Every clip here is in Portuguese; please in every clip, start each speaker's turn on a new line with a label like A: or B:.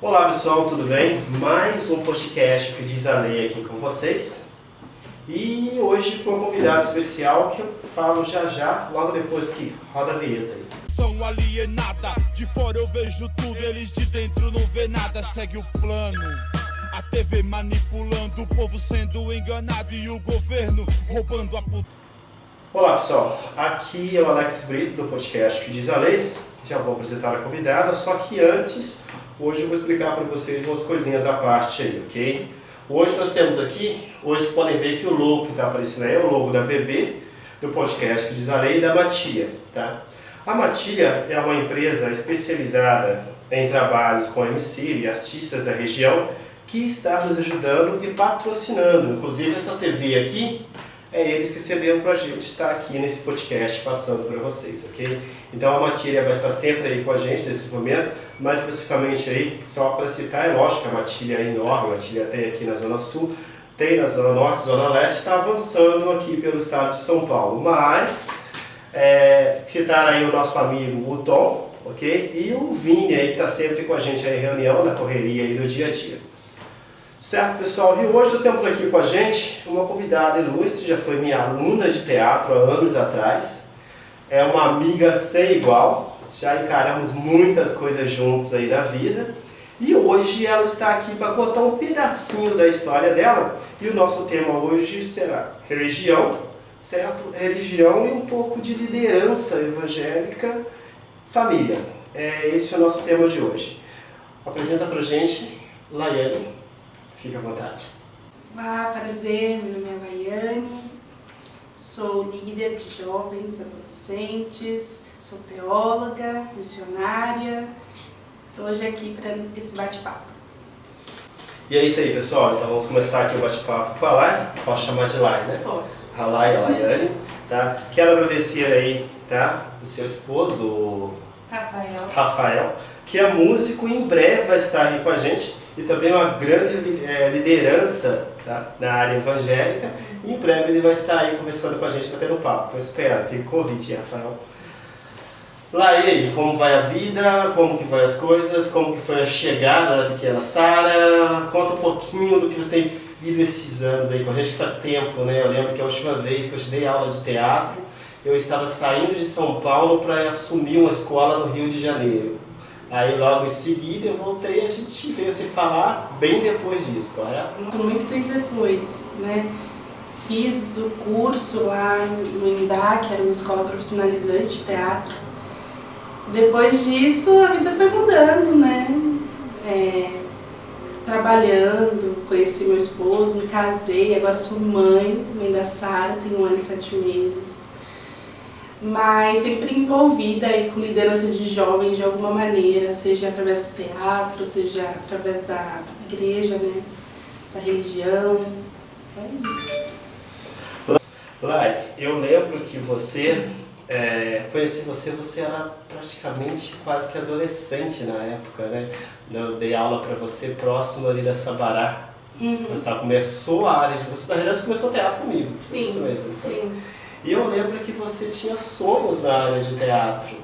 A: Olá pessoal, tudo bem? Mais um podcast que diz a lei aqui com vocês. E hoje com um convidado especial que eu falo já, logo depois que roda a vinheta aí.
B: São alienada, de fora eu vejo tudo, eles de dentro não vê nada, segue o plano. A TV manipulando, o povo sendo enganado e o governo roubando a puta.
A: Olá pessoal, aqui é o Alex Brito do podcast que diz a lei. Já vou apresentar a convidada, só que antes, hoje eu vou explicar para vocês umas coisinhas à parte aí, ok? Hoje nós temos aqui, hoje vocês podem ver que o logo que está aparecendo aí é o logo da VB, do podcast que diz a lei, e da Matilha, tá? A Matilha é uma empresa especializada em trabalhos com MC e artistas da região que está nos ajudando e patrocinando. Inclusive essa TV aqui, é eles que cederam para a gente estar aqui nesse podcast passando para vocês, ok? Então a Matilha vai estar sempre aí com a gente nesse momento, mais especificamente aí, só para citar, é lógico que a Matilha é enorme, a Matilha tem aqui na Zona Sul, tem na Zona Norte, Zona Leste, está avançando aqui pelo estado de São Paulo, mas citar aí o nosso amigo o Tom, ok? E o Vini aí que está sempre com a gente aí em reunião, na correria aí do dia a dia. Certo, pessoal? E hoje nós temos aqui com a gente uma convidada ilustre, já foi minha aluna de teatro há anos atrás. É uma amiga sem igual, já encaramos muitas coisas juntos aí na vida. E hoje ela está aqui para contar um pedacinho da história dela. E o nosso tema hoje será religião, certo? Religião e um pouco de liderança evangélica, família. Esse é o nosso tema de hoje. Apresenta pra gente, Laiane. Fique à vontade.
C: Olá, prazer, meu nome é Laiane, sou líder de jovens, adolescentes, sou teóloga, missionária, estou hoje aqui para esse bate-papo.
A: E é isso aí, pessoal, então vamos começar aqui o bate-papo com a Lai, posso chamar de Lai, né?
C: Pode.
A: A Lai, a Laiane, tá? Quero agradecer aí, tá? O seu esposo, o Rafael, que é músico e em breve vai estar aí com a gente. E também uma grande liderança, tá, na área evangélica. E em breve ele vai estar aí conversando com a gente, batendo papo. Eu espero, fica o convite, Rafael. Lá e aí, como vai a vida, como que vai as coisas, como que foi a chegada da pequena Sara? Conta um pouquinho do que você tem vivido esses anos aí com a gente, que faz tempo, né? Eu lembro que a última vez que eu te dei aula de teatro, eu estava saindo de São Paulo para assumir uma escola no Rio de Janeiro. Aí logo em seguida eu voltei e a gente veio se falar bem depois disso, correto?
C: Muito tempo depois, né? Fiz o curso lá no INDA, que era uma escola profissionalizante de teatro. Depois disso a vida foi mudando, né? Trabalhando, conheci meu esposo, me casei, agora sou mãe da Sara, tenho 1 ano e 7 meses. Mas sempre envolvida aí com liderança de jovens de alguma maneira, seja através do teatro, seja através da igreja, né, da religião, é isso.
A: Lai, eu lembro que você, conheci você era praticamente quase que adolescente na época, né? Eu dei aula para você próximo ali da Sabará. Você começou a área de... Você na realidade começou o teatro comigo.
C: Sim,
A: isso mesmo, foi?
C: sim.
A: E eu lembro que você tinha sonhos na área de teatro.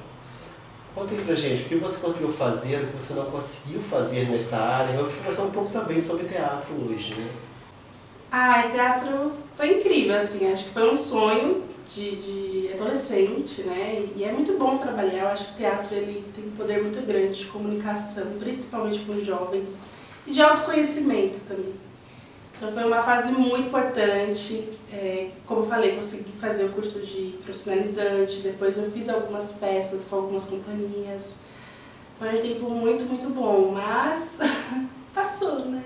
A: Conta aí pra gente, o que você conseguiu fazer, o que você não conseguiu fazer nesta área. Vamos conversar um pouco também sobre teatro hoje, né?
C: Teatro foi incrível, assim, acho que foi um sonho de adolescente, né? E é muito bom trabalhar, eu acho que o teatro ele tem um poder muito grande de comunicação, principalmente com os jovens, e de autoconhecimento também. Então foi uma fase muito importante, como eu falei, consegui fazer o curso de profissionalizante, depois eu fiz algumas peças com algumas companhias. Foi um tempo muito, muito bom, mas passou, né?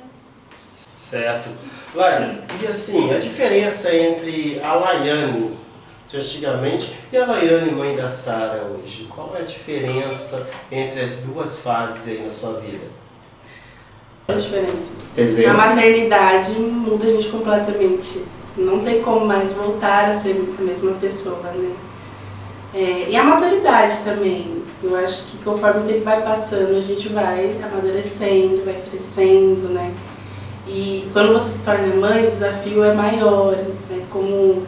A: Certo. Lai, e assim, a diferença entre a Laiane de antigamente e a Laiane, mãe da Sara hoje, qual é a diferença entre as duas fases aí na sua vida?
C: A diferença.
A: Exemplo.
C: A maternidade muda a gente completamente. Não tem como mais voltar a ser a mesma pessoa, né? E a maturidade também. Eu acho que conforme o tempo vai passando, a gente vai amadurecendo, vai crescendo, né? E quando você se torna mãe, o desafio é maior, né? Como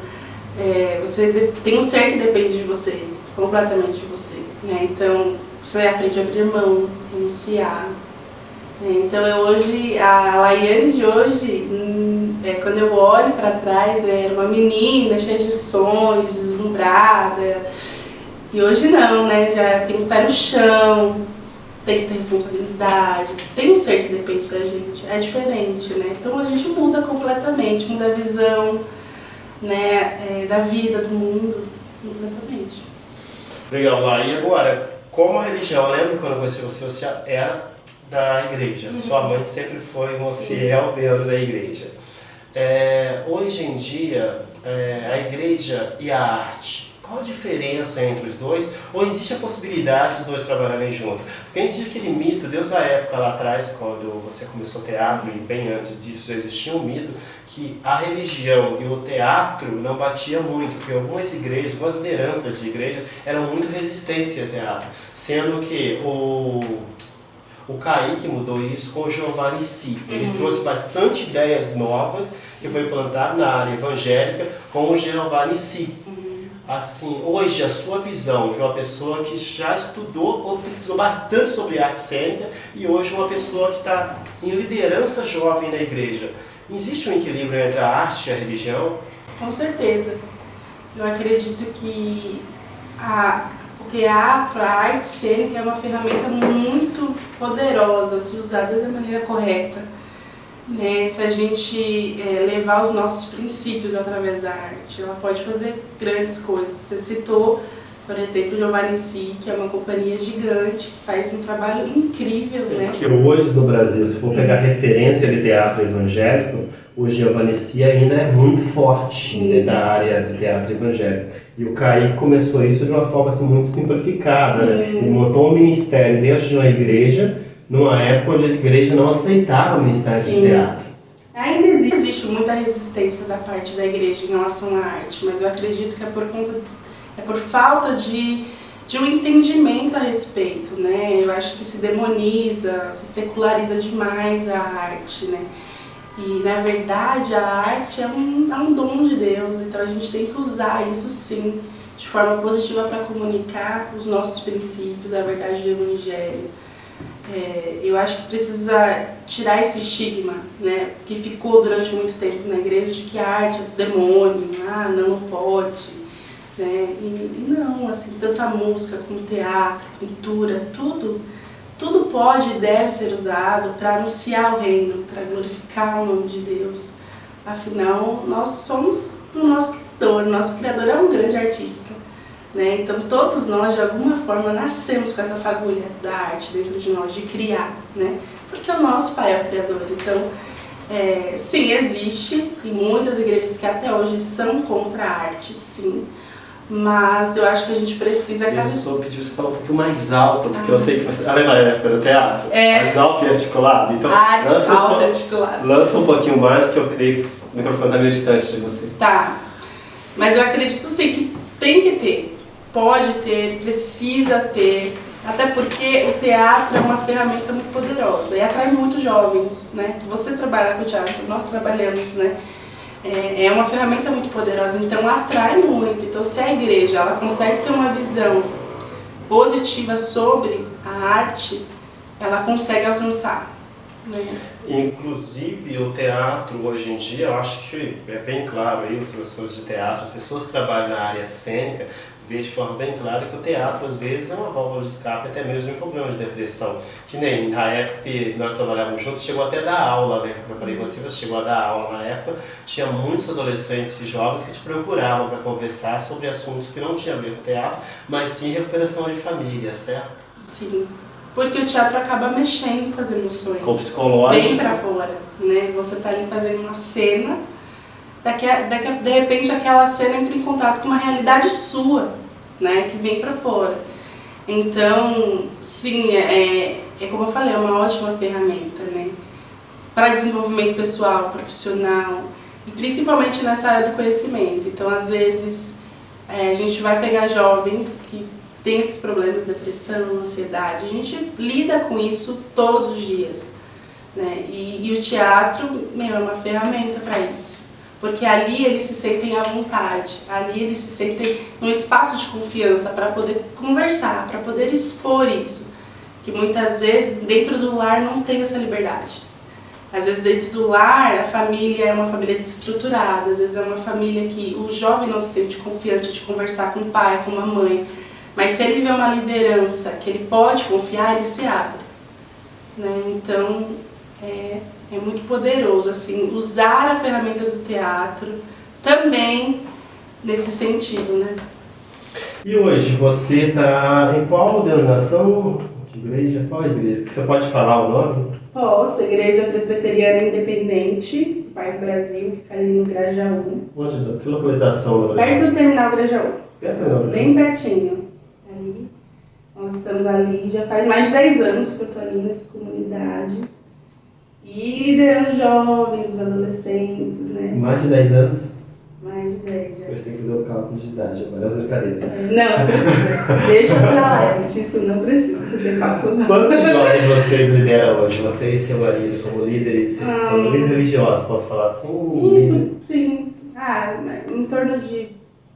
C: você tem um ser que depende de você, completamente de você, né? Então, você aprende a abrir mão, renunciar, Então a Laiane de hoje, quando eu olho para trás, era uma menina cheia de sonhos, deslumbrada. E hoje não, né? Já tem o pé no chão, tem que ter responsabilidade, tem um ser que depende da gente, é diferente, né? Então a gente muda completamente, muda a visão, né, da vida, do mundo, completamente.
A: Legal, lá. E agora, como a religião, lembra quando você era da igreja? Sua mãe sempre foi uma fiel membro da igreja. Hoje em dia, a igreja e a arte, qual a diferença entre os dois? Ou existe a possibilidade dos dois trabalharem juntos? Porque existe aquele mito, desde a época lá atrás, quando você começou teatro, e bem antes disso já existia um mito, que a religião e o teatro não batiam muito, porque algumas igrejas, algumas lideranças de igreja eram muito resistentes ao teatro, sendo que o Kaique mudou isso com o Giovanni Si. Ele trouxe bastante ideias novas que foi implantado na área evangélica com o Giovanni Si. Assim, hoje a sua visão de uma pessoa que já estudou ou pesquisou bastante sobre arte cênica e hoje uma pessoa que está em liderança jovem na igreja, existe um equilíbrio entre a arte e a religião?
C: Com certeza. Eu acredito que o teatro, a arte cênica é uma ferramenta muito poderosa se usada da maneira correta. Né? Se a gente levar os nossos princípios através da arte, ela pode fazer grandes coisas. Você citou, por exemplo, o Giovanni Si, que é uma companhia gigante, que faz um trabalho incrível. Né?
A: Porque hoje no Brasil, se for pegar referência de teatro evangélico, o Giovanni Si ainda é muito forte da área de teatro evangélico. E o Kaique começou isso de uma forma assim, muito simplificada. Né? Ele montou um ministério dentro de uma igreja, numa época onde a igreja não aceitava o ministério de teatro.
C: Ainda existe muita resistência da parte da igreja em relação à arte, mas eu acredito que é por falta de um entendimento a respeito, né? Eu acho que se demoniza, se seculariza demais a arte, né? E na verdade a arte é um dom de Deus, então a gente tem que usar isso sim de forma positiva para comunicar os nossos princípios, a verdade do Evangelho. Eu acho que precisa tirar esse estigma, né, que ficou durante muito tempo na igreja de que a arte é demônio, não pode, né, e não, assim, tanto a música como o teatro, pintura, tudo pode e deve ser usado para anunciar o reino, para glorificar o nome de Deus. Afinal, nós somos o nosso Criador é um grande artista. Né? Então todos nós de alguma forma nascemos com essa fagulha da arte dentro de nós, de criar, né? Porque o nosso Pai é o Criador. Então, sim, existe, tem muitas igrejas que até hoje são contra a arte, sim, mas eu acho que a gente precisa...
A: Eu só pedi você falar um pouquinho mais alto, porque eu sei que você... lembra a época do teatro? Mais alto e articulado? Então,
C: arte alto e articulado.
A: Lança um pouquinho mais, que eu creio que o microfone está meio distante de você.
C: Tá, mas eu acredito sim que tem que ter. Pode ter, precisa ter, até porque o teatro é uma ferramenta muito poderosa e atrai muitos jovens, né? Você trabalha com o teatro, nós trabalhamos, né? É uma ferramenta muito poderosa, então atrai muito. Então se a igreja ela consegue ter uma visão positiva sobre a arte, ela consegue alcançar. Né?
A: Inclusive o teatro hoje em dia, eu acho que é bem claro aí, os professores de teatro, as pessoas que trabalham na área cênica, vê de forma bem clara que o teatro às vezes é uma válvula de escape até mesmo de um problema de depressão. Que nem na época que nós trabalhávamos juntos, chegou até a dar aula, né? Eu preparei você chegou a dar aula na época, tinha muitos adolescentes e jovens que te procuravam para conversar sobre assuntos que não tinham a ver com teatro, mas sim recuperação de família, certo?
C: Sim, porque o teatro acaba mexendo com as emoções.
A: Com o psicológico.
C: Bem para fora, né? Você tá ali fazendo uma cena, de repente aquela cena entra em contato com uma realidade sua, né? Que vem para fora. Então, sim, é como eu falei, é uma ótima ferramenta, né? Para desenvolvimento pessoal, profissional e principalmente nessa área do conhecimento. Então, às vezes, a gente vai pegar jovens que têm esses problemas, depressão, ansiedade, a gente lida com isso todos os dias, né? E o teatro, é uma ferramenta para isso. Porque ali eles se sentem à vontade, ali eles se sentem num espaço de confiança para poder conversar, para poder expor isso. que muitas vezes dentro do lar não tem essa liberdade. Às vezes dentro do lar a família é uma família desestruturada, às vezes é uma família que o jovem não se sente confiante de conversar com o pai, com a mãe, mas se ele vê uma liderança que ele pode confiar, ele se abre, né? Então é muito poderoso assim, usar a ferramenta do teatro também nesse sentido, né?
A: E hoje você está em qual denominação de igreja? Qual igreja? Você pode falar o nome?
C: Posso, Igreja Presbiteriana Independente, Parque Brasil, fica ali no Grajaú.
A: Onde? Que localização no Brasil?
C: Perto do Terminal Grajaú.
A: Perto do Terminal?
C: Bem pertinho. Ali. Nós estamos ali, já faz mais de 10 anos que eu estou ali nessa comunidade. E liderando jovens, os adolescentes, né?
A: Mais de 10 anos?
C: Mais de 10 já.
A: Depois tem que fazer o cálculo de idade agora, é brincadeira.
C: Não precisa. Deixa pra lá, gente. Isso não precisa fazer cálculo, não.
A: Quantos jovens vocês lideram hoje? Você e seu marido como líderes, como líderes religiosos, posso falar assim?
C: Isso, sim. Em torno de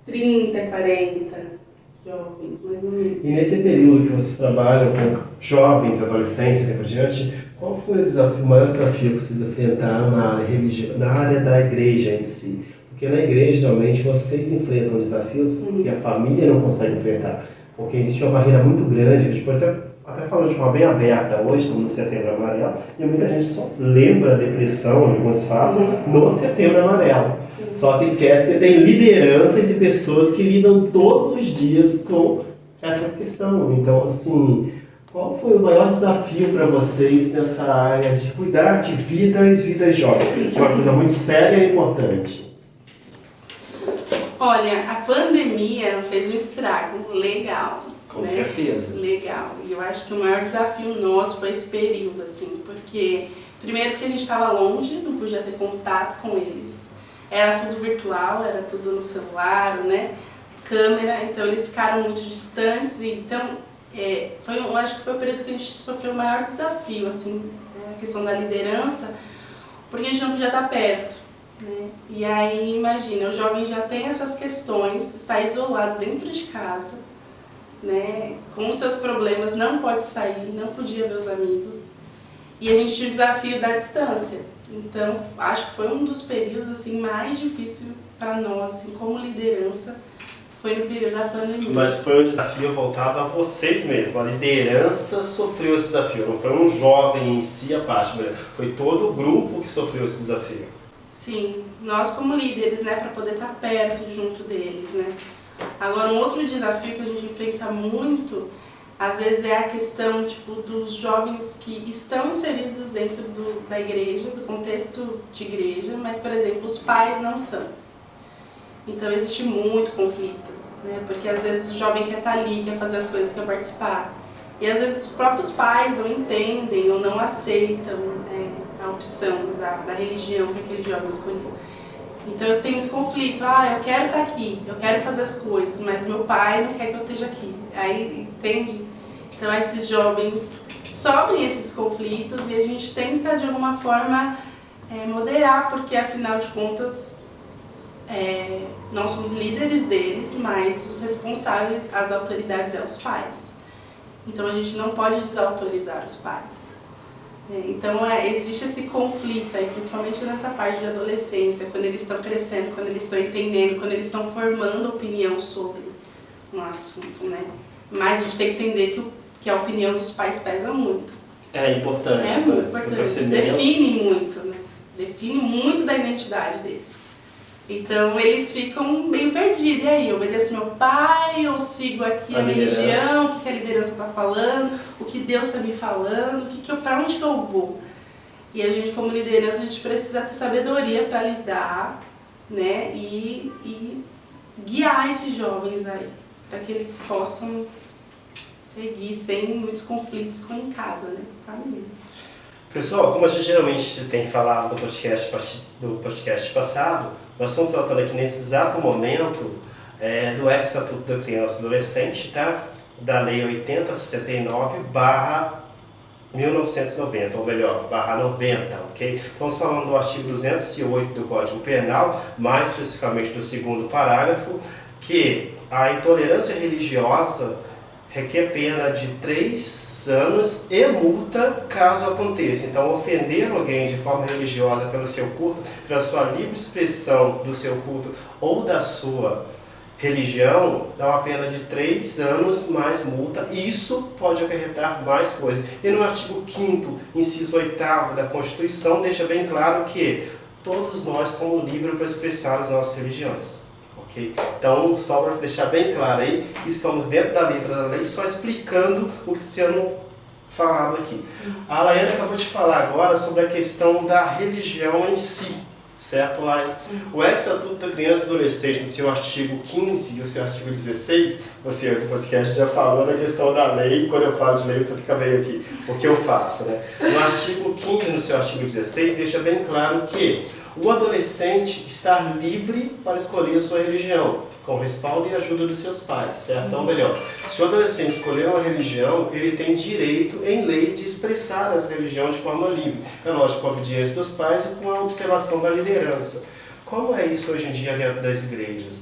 C: 30, 40 jovens, mais ou menos.
A: E nesse período que vocês trabalham com jovens, adolescentes e assim por diante, qual foi o maior desafio que vocês enfrentaram na área da igreja em si? Porque na igreja, geralmente, vocês enfrentam desafios que a família não consegue enfrentar. Porque existe uma barreira muito grande, a gente pode até falar de forma bem aberta hoje, estamos no Setembro Amarelo, e muita gente só lembra a depressão de alguns fatos no Setembro Amarelo. Só que esquece que tem lideranças e pessoas que lidam todos os dias com essa questão. Então, assim, qual foi o maior desafio para vocês nessa área de cuidar de vidas jovens? Uma coisa muito séria e importante.
C: Olha, a pandemia fez um estrago legal.
A: Com
C: né?
A: certeza.
C: Legal. E eu acho que o maior desafio nosso foi esse período, assim, porque primeiro porque a gente estava longe, não podia ter contato com eles. Era tudo virtual, era tudo no celular, né? Câmera, então eles ficaram muito distantes. Então, eu acho que foi o período que a gente sofreu o maior desafio, assim, a questão da liderança, porque a gente não podia estar perto. Né? E aí, imagina, o jovem já tem as suas questões, está isolado dentro de casa, né? Com os seus problemas, não pode sair, não podia ver os amigos. E a gente tinha o desafio da distância. Então, acho que foi um dos períodos assim, mais difíceis para nós, assim, como liderança, foi no período da pandemia.
A: Mas foi um desafio voltado a vocês mesmos. A liderança sofreu esse desafio, não foi um jovem em si a parte, foi todo o grupo que sofreu esse desafio.
C: Sim, nós como líderes, né, para poder estar perto, junto deles, né. Agora, um outro desafio que a gente enfrenta muito, às vezes é a questão, tipo, dos jovens que estão inseridos dentro da igreja, do contexto de igreja, mas, por exemplo, os pais não são. Então, existe muito conflito, né, porque às vezes o jovem quer estar ali, quer fazer as coisas, quer participar. E às vezes os próprios pais não entendem ou não aceitam a opção da religião que aquele jovem escolheu. Então eu tenho muito conflito, eu quero estar aqui, eu quero fazer as coisas, mas meu pai não quer que eu esteja aqui. Aí, entende? Então esses jovens sofrem esses conflitos e a gente tenta de alguma forma moderar, porque afinal de contas nós somos líderes deles, mas os responsáveis, as autoridades são os pais. Então a gente não pode desautorizar os pais. Então existe esse conflito aí, principalmente nessa parte de adolescência, quando eles estão crescendo, quando eles estão entendendo, quando eles estão formando opinião sobre um assunto, né? Mas a gente tem que entender que a opinião dos pais pesa muito.
A: É importante.
C: É muito importante. Define muito, né? Define muito da identidade deles. Então eles ficam meio perdidos. E aí, eu obedeço meu pai, eu sigo aqui a religião, o que a liderança está falando, o que Deus está me falando, para onde que eu vou? E a gente, como liderança, a gente precisa ter sabedoria para lidar, né? E guiar esses jovens aí, para que eles possam seguir sem muitos conflitos em casa, né? Família.
A: Pessoal, como a gente geralmente tem falado do podcast passado, nós estamos tratando aqui nesse exato momento do Ex-Estatuto da Criança e Adolescente, tá? Da Lei 8069/1990, ou melhor, /90, ok? Estamos falando do artigo 208 do Código Penal, mais especificamente do 2º parágrafo, que a intolerância religiosa requer pena de 3 anos e multa caso aconteça. Então, ofender alguém de forma religiosa pelo seu culto, pela sua livre expressão do seu culto ou da sua religião, dá uma pena de 3 anos mais multa. Isso pode acarretar mais coisas. E no artigo 5º, inciso 8º da Constituição, deixa bem claro que todos nós somos livres para expressar as nossas religiões. Okay? Então, só para deixar bem claro aí, estamos dentro da letra da lei, só explicando o que está sendo falado aqui. A Laiane acabou de falar agora sobre a questão da religião em si, certo, Laiane? O Ex-Estatuto da Criança e do Adolescente, no seu artigo 15 e o seu artigo 16, você do podcast já falou da questão da lei, quando eu falo de lei você fica meio aqui, o que eu faço, né? No artigo 15 e no seu artigo 16, deixa bem claro que o adolescente está livre para escolher a sua religião, com respaldo e ajuda dos seus pais, certo? Então, melhor, se o adolescente escolher uma religião, ele tem direito, em lei, de expressar essa religião de forma livre. É lógico, com a obediência dos pais e com a observação da liderança. Como é isso hoje em dia dentro das igrejas?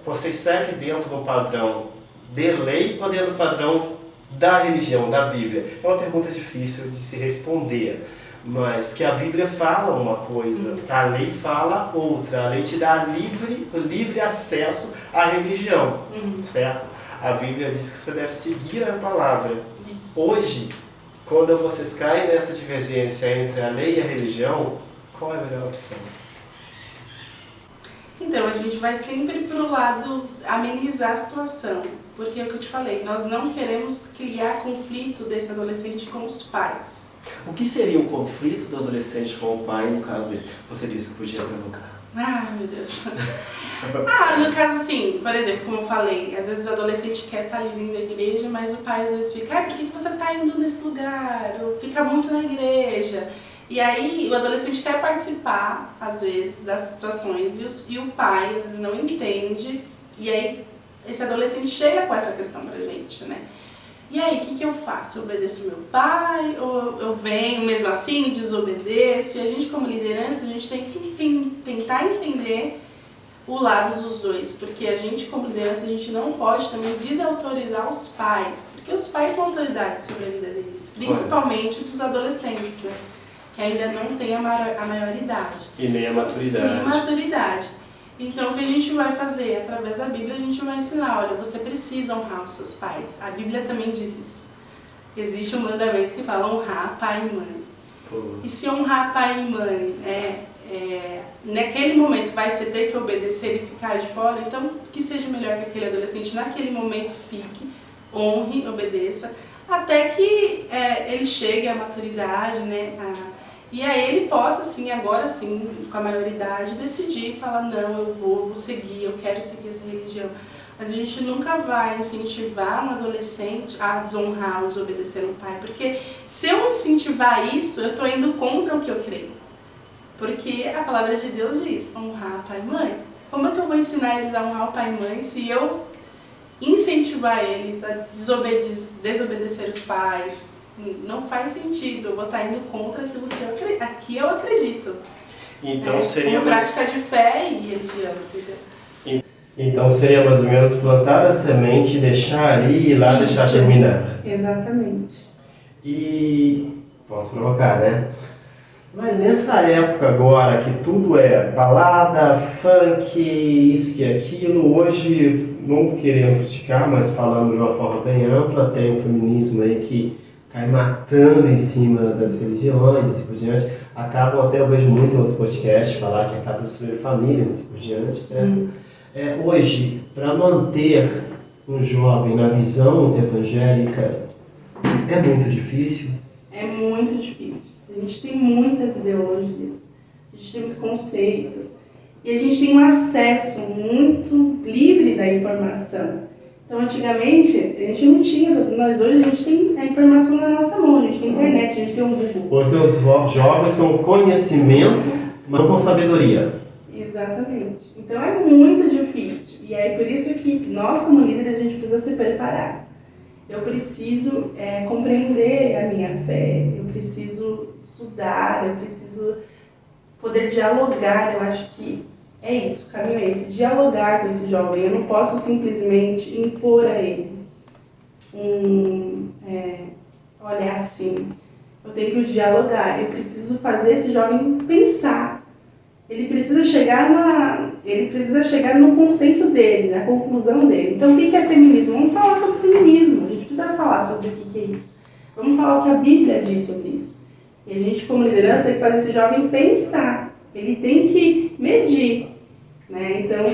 A: Vocês seguem dentro do padrão de lei ou dentro do padrão da religião, da Bíblia? É uma pergunta difícil de se responder. Mas, porque a Bíblia fala uma coisa, a lei fala outra. A lei te dá livre acesso à religião, certo? A Bíblia diz que você deve seguir a palavra. Isso. Hoje, quando vocês caem nessa divergência entre a lei e a religião, qual é a melhor opção?
C: Então, a gente vai sempre para o lado amenizar a situação. Porque é o que eu te falei, nós não queremos criar conflito desse adolescente com os pais.
A: O que seria o conflito do adolescente com o pai no caso desse? Você disse que podia trocar.
C: Ah, meu Deus. No caso assim, por exemplo, como eu falei, às vezes o adolescente quer estar ali dentro da igreja, mas o pai às vezes fica, por que você está indo nesse lugar? Ou fica muito na igreja. E aí o adolescente quer participar, às vezes, das situações e o pai às vezes não entende. E aí esse adolescente chega com essa questão pra gente, né? E aí, o que eu faço? Eu obedeço meu pai? Ou eu venho mesmo assim, desobedeço? E a gente, como liderança, a gente tem que tentar entender o lado dos dois. Porque a gente, como liderança, a gente não pode também desautorizar os pais. Porque os pais são autoridades sobre a vida deles. Principalmente dos adolescentes, né? Que ainda não têm a maioridade.
A: E nem a maturidade.
C: Nem a maturidade. Então, o que a gente vai fazer? Através da Bíblia, a gente vai ensinar, olha, você precisa honrar os seus pais. A Bíblia também diz isso. Existe um mandamento que fala honrar pai e mãe. E se honrar pai e mãe, naquele momento vai ser ter que obedecer e ficar de fora, então que seja melhor que aquele adolescente naquele momento fique, honre, obedeça, até que ele chegue à maturidade, né? E aí ele possa, assim, agora sim, com a maioridade, decidir e falar, não, eu vou seguir, eu quero seguir essa religião. Mas a gente nunca vai incentivar um adolescente a desonrar ou desobedecer o pai, porque se eu incentivar isso, eu estou indo contra o que eu creio. Porque a palavra de Deus diz, honrar pai e mãe. Como é que eu vou ensinar eles a honrar o pai e mãe se eu incentivar eles a desobedecer os pais? Não faz sentido, eu vou estar indo contra aquilo que eu acredito.
A: Então seria
C: prática de fé e religião, entendeu?
A: Então seria mais ou menos plantar a semente, deixar ali e lá deixar germinar.
C: Exatamente.
A: E posso provocar, né? Mas nessa época agora que tudo é balada, funk, isso e aquilo, hoje não querendo criticar, mas falando de uma forma bem ampla, tem o feminismo aí que cai matando em cima das religiões, assim por diante. Acabam, até eu vejo muito em outros podcasts falar que acabam destruindo famílias, assim por diante, certo? Hoje, para manter um jovem na visão evangélica, é muito difícil?
C: É muito difícil. A gente tem muitas ideologias, a gente tem muito conceito, e a gente tem um acesso muito livre da informação. Então, antigamente, a gente não tinha, nós hoje a gente tem a informação na nossa mão, a gente tem internet, a gente tem um Google.
A: Hoje tem os jovens com conhecimento, mas não com sabedoria.
C: Exatamente. Então é muito difícil. E aí por isso que nós como líderes a gente precisa se preparar. Eu preciso compreender a minha fé, eu preciso estudar, eu preciso poder dialogar. Eu acho que é isso, o caminho é esse, dialogar com esse jovem. Eu não posso simplesmente impor a ele. olhar assim, eu tenho que dialogar, eu preciso fazer esse jovem pensar. Ele precisa chegar no consenso dele, na conclusão dele. Então, o que é feminismo? Vamos falar sobre feminismo, a gente precisa falar sobre o que é isso. Vamos falar o que a Bíblia diz sobre isso. E a gente, como liderança, tem que fazer esse jovem pensar. Ele tem que medir, né? Então,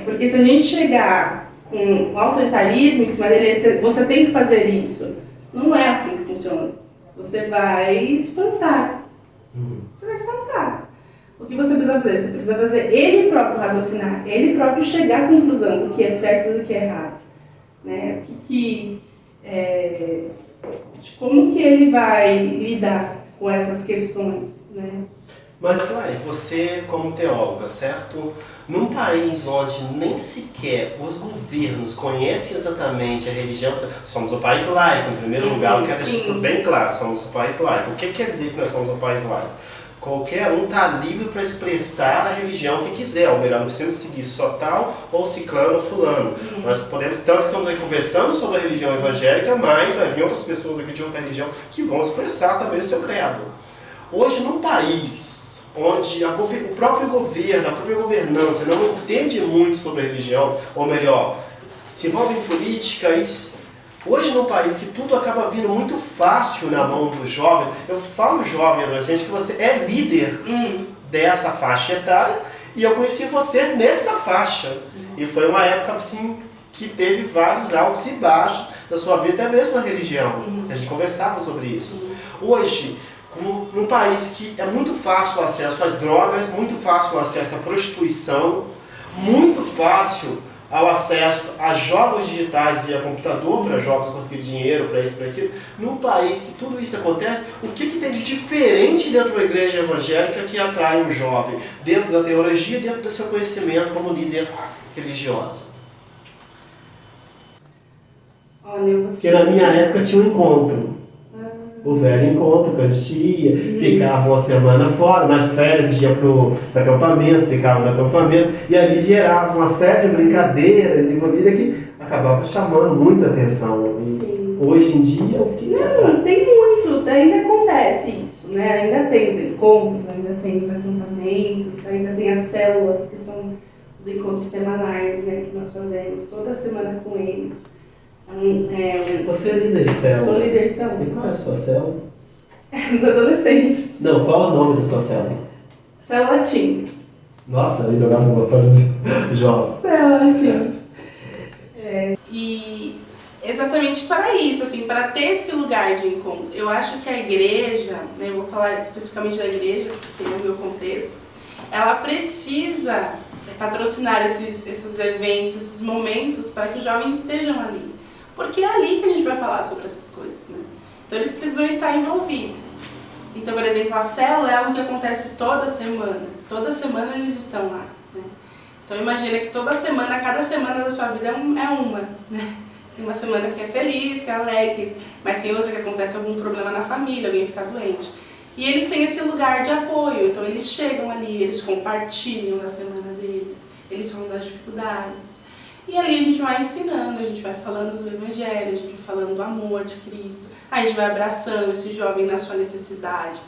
C: porque se a gente chegar com autoritarismo em cima dele, você tem que fazer isso. Não é assim que funciona. Você vai espantar. Você vai espantar. O que você precisa fazer? Você precisa fazer ele próprio raciocinar, ele próprio chegar à conclusão do que é certo e do que é errado. Né? De como que ele vai lidar com essas questões, né?
A: Mas lá, você como teóloga, certo? Num país onde nem sequer os governos conhecem exatamente a religião, somos um país laico, em primeiro lugar, eu quero deixar isso bem claro, somos um país laico. O que quer dizer que nós somos um país laico? Qualquer um está livre para expressar a religião que quiser, ou melhor, não precisamos seguir só tal, ou ciclano, ou fulano. Nós podemos, tanto que estamos aí conversando sobre a religião evangélica, mas vai vir outras pessoas aqui de outra religião que vão expressar também o seu credo. Hoje, num país onde o próprio governo, a própria governança não entende muito sobre a religião, ou melhor, se envolve em política, isso. Hoje, num país que tudo acaba vindo muito fácil na mão do jovem, eu falo jovem, adolescente, que você é líder dessa faixa etária, e eu conheci você nessa faixa. Sim. E foi uma época assim, que teve vários altos e baixos da sua vida, até mesmo na religião. A gente conversava sobre isso. Sim. Hoje, num país que é muito fácil o acesso às drogas, muito fácil o acesso à prostituição, muito fácil ao acesso a jogos digitais via computador, para jovens conseguirem dinheiro, para isso, para aquilo. Num país que tudo isso acontece, o que tem de diferente dentro da igreja evangélica que atrai um jovem? Dentro da teologia, dentro do seu conhecimento como líder religiosa? Porque na minha época tinha um encontro. O velho encontro, que a gente ia, ficava uma semana fora, nas férias a gente ia para os acampamentos, ficava no acampamento, e ali gerava uma série de brincadeiras envolvidas que acabava chamando muita atenção. E hoje em dia, o que
C: não, tem muito, ainda acontece isso, né? Ainda tem os encontros, ainda tem os acampamentos, ainda tem as células, que são os encontros semanais, né, que nós fazemos toda semana com eles.
A: Você é líder de célula?
C: Sou líder de célula.
A: E qual é a sua célula?
C: Os adolescentes.
A: Não, qual é o nome da sua célula?
C: Célula Team.
A: Nossa, eu jogava no botão de jovem.
C: Célula Team. E exatamente para isso, assim, para ter esse lugar de encontro. Eu acho que a igreja, né, eu vou falar especificamente da igreja, porque é o meu contexto, ela precisa patrocinar esses eventos, esses momentos, para que os jovens estejam ali. Porque é ali que a gente vai falar sobre essas coisas, né? Então eles precisam estar envolvidos. Então, por exemplo, a célula é algo que acontece toda semana. Toda semana eles estão lá, né? Então imagina que toda semana, cada semana da sua vida é uma, né? Tem uma semana que é feliz, que é alegre, mas tem outra que acontece algum problema na família, alguém fica doente. E eles têm esse lugar de apoio, então eles chegam ali, eles compartilham da semana deles, eles falam das dificuldades. E ali a gente vai ensinando, a gente vai falando do Evangelho, a gente vai falando do amor de Cristo, a gente vai abraçando esse jovem na sua necessidade,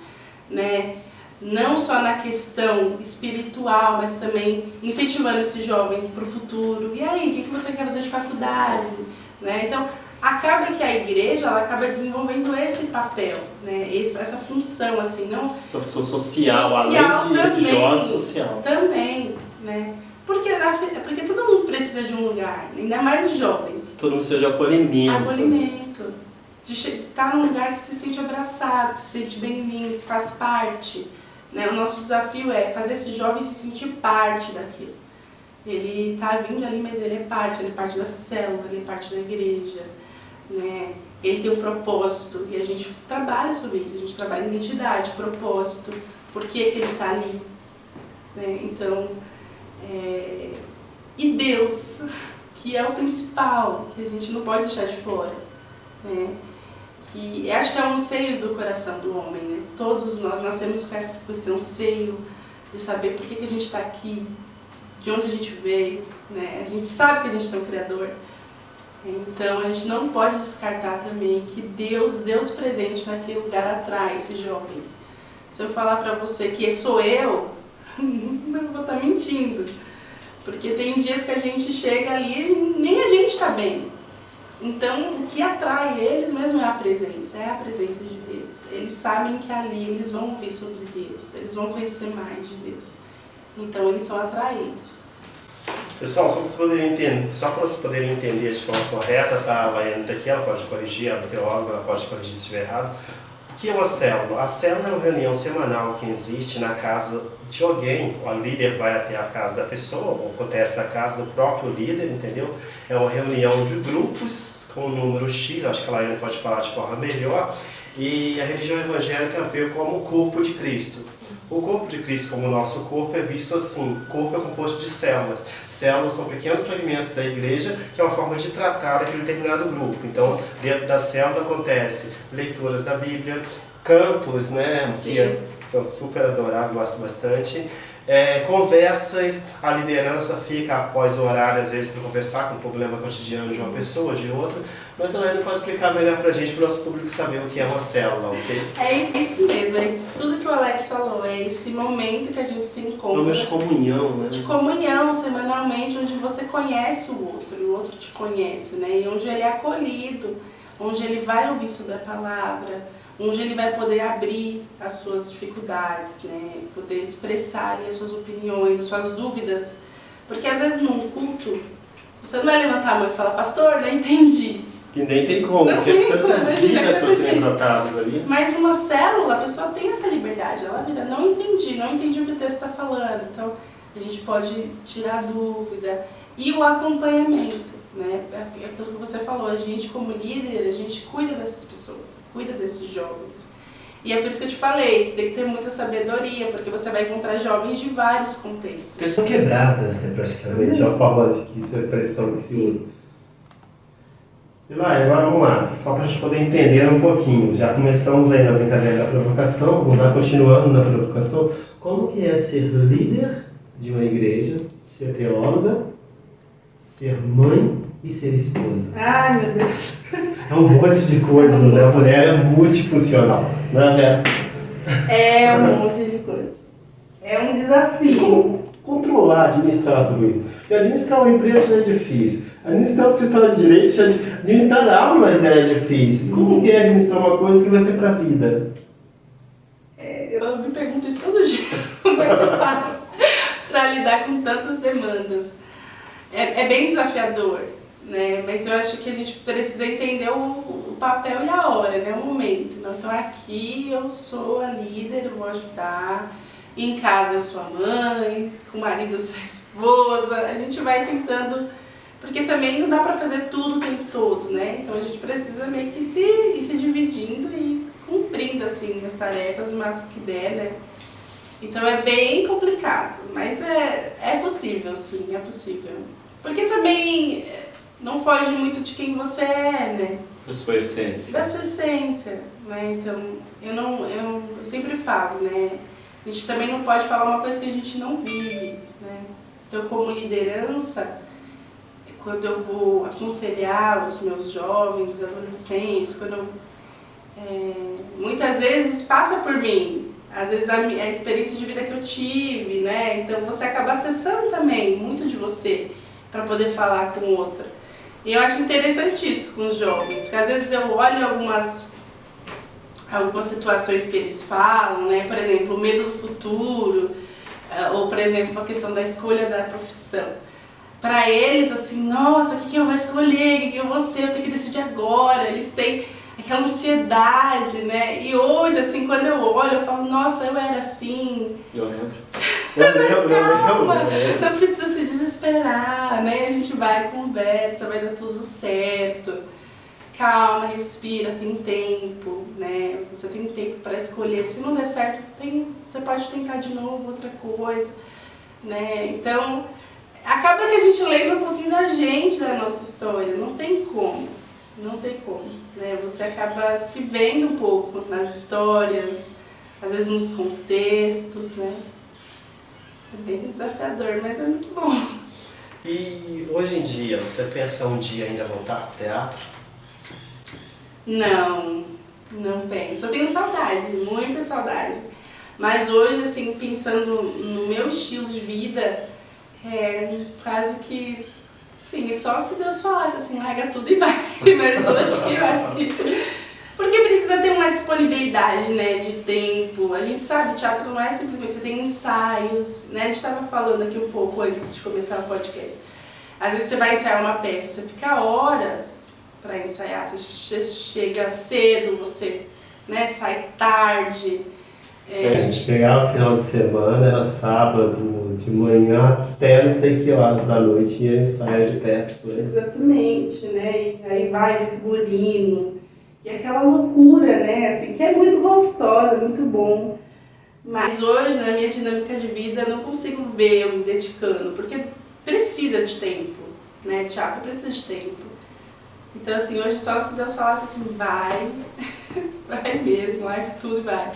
C: né? Não só na questão espiritual, mas também incentivando esse jovem para o futuro. E aí, o que você quer fazer de faculdade? Né? Então, acaba que a igreja ela acaba desenvolvendo esse papel, né? Essa função, assim, não...
A: Social, além de religiosa, social.
C: Também, né? Porque todo mundo precisa de um lugar, ainda mais os jovens.
A: Todo mundo precisa de acolhimento.
C: Acolhimento. De estar num lugar que se sente abraçado, que se sente bem-vindo, que faz parte. Né? O nosso desafio é fazer esse jovem se sentir parte daquilo. Ele está vindo ali, mas ele é parte da célula, ele é parte da igreja. Né? Ele tem um propósito e a gente trabalha sobre isso, a gente trabalha em identidade, propósito, por que ele está ali. Né? Então, e Deus, que é o principal, que a gente não pode deixar de fora. Né? Que acho que é um anseio do coração do homem. Né? Todos nós nascemos com esse anseio de saber por que a gente está aqui, de onde a gente veio. Né? A gente sabe que a gente tem um Criador. Então a gente não pode descartar também que Deus presente naquele lugar atrai esses jovens. Se eu falar para você que sou eu, não vou estar mentindo. Porque tem dias que a gente chega ali e nem a gente está bem. Então o que atrai eles mesmo é a presença de Deus. Eles sabem que ali eles vão ouvir sobre Deus, eles vão conhecer mais de Deus. Então eles são atraídos.
A: Pessoal, só para vocês poderem entender de forma correta, tá? A Laiane está aqui, ela pode corrigir, ela é teóloga, ela pode corrigir se estiver errado. O que é uma célula? A célula é uma reunião semanal que existe na casa de alguém. O líder vai até a casa da pessoa, ou acontece na casa do próprio líder, entendeu? É uma reunião de grupos com um número X, acho que a Laiane pode falar de forma melhor. E a religião evangélica vê como o corpo de Cristo. O corpo de Cristo, como o nosso corpo, é visto assim. O corpo é composto de células. Células são pequenos fragmentos da igreja, que é uma forma de tratar aquele determinado grupo. Então, dentro da célula acontece leituras da Bíblia, cantos, né, que são super adoráveis, gosto bastante. Conversas, a liderança fica após o horário, às vezes, para conversar com o problema cotidiano de uma pessoa, de outra. Mas a Laiane pode explicar melhor para a gente, para o nosso público saber o que é uma célula, ok?
C: É isso mesmo, é isso, tudo que o Alex falou, é esse momento que a gente se encontra.
A: Momento de comunhão, né?
C: De comunhão, semanalmente, onde você conhece o outro te conhece, né? E onde ele é acolhido, onde ele vai ouvir sobre a palavra, onde ele vai poder abrir as suas dificuldades, né? Poder expressar ali as suas opiniões, as suas dúvidas. Porque às vezes num culto, você não vai levantar a mão e falar, pastor, não entendi.
A: E nem tem como,
C: não
A: porque
C: tem
A: tantas
C: como,
A: vidas para serem tratadas ali.
C: Mas numa célula, a pessoa tem essa liberdade, ela vira, não entendi o que o texto está falando. Então, a gente pode tirar dúvida. E o acompanhamento, né? É aquilo que você falou, a gente como líder, a gente cuida dessas pessoas, cuida desses jovens. E é por isso que eu te falei, que tem que ter muita sabedoria, porque você vai encontrar jovens de vários contextos.
A: Pessoas quebradas, né, praticamente, é uma forma de que sua expressão que se usa. E lá, agora vamos lá, só para a gente poder entender um pouquinho. Já começamos aí na brincadeira da provocação, vamos lá continuando na provocação. Como que é ser líder de uma igreja, ser teóloga, ser mãe e ser esposa?
C: Ai, meu Deus.
A: É um monte de coisa, né? A mulher é multifuncional, não é?
C: É um monte de coisa. É um desafio.
A: Como controlar, administrar tudo isso? Porque administrar uma empresa já é difícil. Administrar o escritório de direito, administrar aulas é difícil. Como que é administrar uma coisa que vai ser para a vida?
C: Eu me pergunto isso todo dia. Como é que eu faço para lidar com tantas demandas? É bem desafiador, né? Mas eu acho que a gente precisa entender o papel e a hora, né? O momento. Então aqui eu sou a líder, eu vou ajudar. Em casa eu sou a mãe, com o marido eu sou a esposa. A gente vai tentando, porque também não dá para fazer tudo o tempo todo, né? Então a gente precisa meio que ir se dividindo e cumprindo assim as tarefas o máximo que der, né? Então é bem complicado, mas é possível, sim, é possível. Porque também não foge muito de quem você é, né?
A: Da sua essência.
C: Da sua essência, né? Então, eu sempre falo, né? A gente também não pode falar uma coisa que a gente não vive, né? Então, como liderança, quando eu vou aconselhar os meus jovens, os adolescentes, muitas vezes passa por mim. Às vezes a experiência de vida que eu tive, né? Então você acaba acessando também muito de você para poder falar com o outro. E eu acho interessante isso com os jovens, porque às vezes eu olho algumas situações que eles falam, né? Por exemplo, o medo do futuro, ou por exemplo, a questão da escolha da profissão. Para eles, assim, nossa, o que eu vou escolher? O que eu vou ser? Eu tenho que decidir agora. Eles têm aquela ansiedade, né? E hoje, assim, quando eu olho, eu falo, nossa, eu era assim.
A: Eu lembro.
C: Mas calma, não precisa se desesperar, né? A gente vai, conversa, vai dar tudo certo. Calma, respira, tem tempo, né? Você tem tempo para escolher. Se não der certo, você pode tentar de novo outra coisa, né? Então, acaba que a gente lembra um pouquinho da gente, da nossa história. Não tem como, né? Você acaba se vendo um pouco nas histórias, às vezes nos contextos, né? É bem desafiador, mas é muito bom.
A: E hoje em dia, você pensa um dia ainda voltar ao teatro?
C: Não penso. Eu tenho saudade, muita saudade. Mas hoje, assim, pensando no meu estilo de vida, quase que, sim, só se Deus falasse assim, larga tudo e vai. Mas hoje eu acho que... Porque precisa ter uma disponibilidade, né, de tempo. A gente sabe, teatro não é simplesmente, você tem ensaios, né? A gente estava falando aqui um pouco antes de começar o podcast. Às vezes você vai ensaiar uma peça, você fica horas para ensaiar, você chega cedo, você, né, sai tarde.
D: A gente pegava o final de semana, era sábado, de manhã até não sei que horas da noite, ia ensaio de peça. Né?
C: Exatamente, né? E aí vai figurino, e aquela loucura, né? Assim, que é muito gostosa, muito bom. Mas hoje, na minha dinâmica de vida, eu não consigo ver eu me dedicando, porque precisa de tempo, né? Teatro precisa de tempo. Então, assim, hoje só se Deus falasse assim, vai, vai mesmo, larga tudo e vai.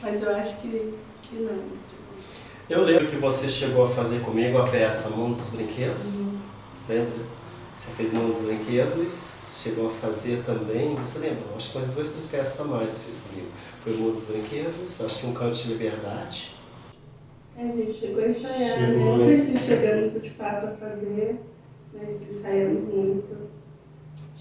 C: Mas eu acho que não. Assim.
A: Eu lembro que você chegou a fazer comigo a peça Mundo dos Brinquedos. Lembra? Você fez Mundo dos Brinquedos, chegou a fazer também, você lembra? Acho que umas 2, 3 peças a mais você fez comigo. Foi Mundo dos Brinquedos, acho que Um Canto de Liberdade.
C: A gente chegou a ensaiar, né? Não sei se chegamos de fato a fazer, mas ensaiamos muito.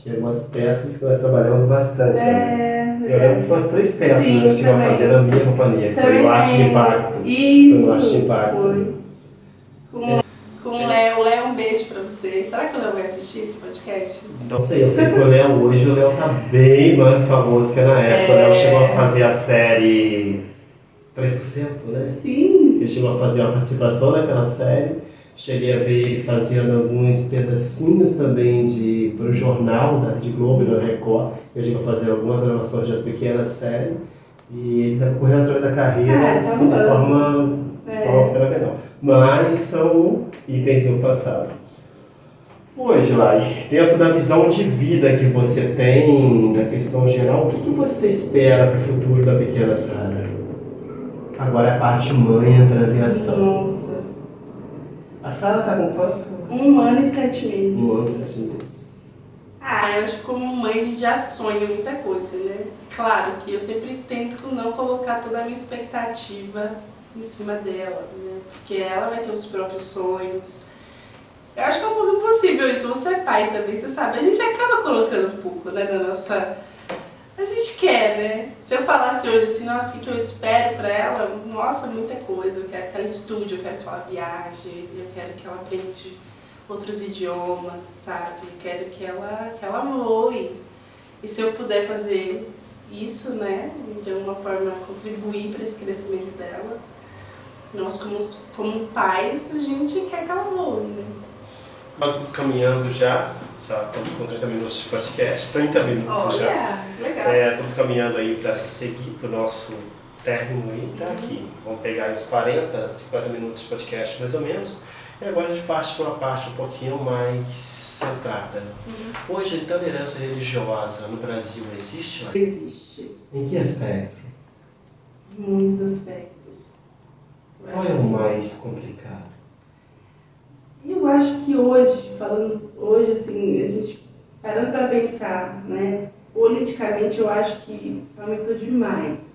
D: Tinha umas peças que nós trabalhamos bastante. Né? Eu lembro que foi umas 3 peças que nós chegamos a fazer na minha companhia, que foi o Arte de Impacto.
C: Isso,
D: foi o Arte de Impacto.
C: Foi. Com o Léo, um beijo pra você. Será que o Léo vai assistir esse podcast?
D: Não sei, eu sei que o Léo hoje, o Léo tá bem mais famoso que na época. O Léo chegou a fazer a série 3%, né?
C: Sim.
D: Ele chegou a fazer uma participação naquela série. Cheguei a ver ele fazendo alguns pedacinhos também para o jornal da Rede Globo e da Record. Eu cheguei a fazer algumas gravações das pequenas séries. E ele está correndo atrás da carreira assim, de forma fenomenal. Mas são itens do passado. Hoje, Lai, dentro da visão de vida que você tem, da questão geral, o que você espera para o futuro da pequena Sara? Agora a parte mãe entra na aviação.
C: Nossa.
D: A Sara tá com quanto?
C: 1 ano e 7 meses.
D: 1 ano e 7 meses.
C: Eu acho que como mãe a gente já sonha muita coisa, né? Claro que eu sempre tento não colocar toda a minha expectativa em cima dela, né? Porque ela vai ter os próprios sonhos. Eu acho que é um pouco impossível isso. Você é pai também, você sabe. A gente acaba colocando um pouco, né, da nossa... A gente quer, né? Se eu falasse hoje assim, nossa, o que eu espero pra ela? Nossa, muita coisa. Eu quero que ela estude, eu quero que ela viaje, eu quero que ela aprenda outros idiomas, sabe? Eu quero que ela voe. E se eu puder fazer isso, né? De alguma forma contribuir para esse crescimento dela, nós como pais, a gente quer que ela voe, né?
A: Nós estamos caminhando já estamos com 30 minutos de podcast, 30 minutos já.
C: Legal.
A: Estamos caminhando aí para seguir para o nosso término aí, tá aqui. Vamos pegar uns 40, 50 minutos de podcast mais ou menos. E agora a gente parte para uma parte um pouquinho mais centrada. Hoje a intolerância religiosa no Brasil existe?
C: Existe.
D: Em que aspecto?
C: Muitos aspectos.
D: Qual é o mais complicado?
C: Eu acho que hoje, assim, a gente parando para pensar, né, politicamente eu acho que aumentou demais.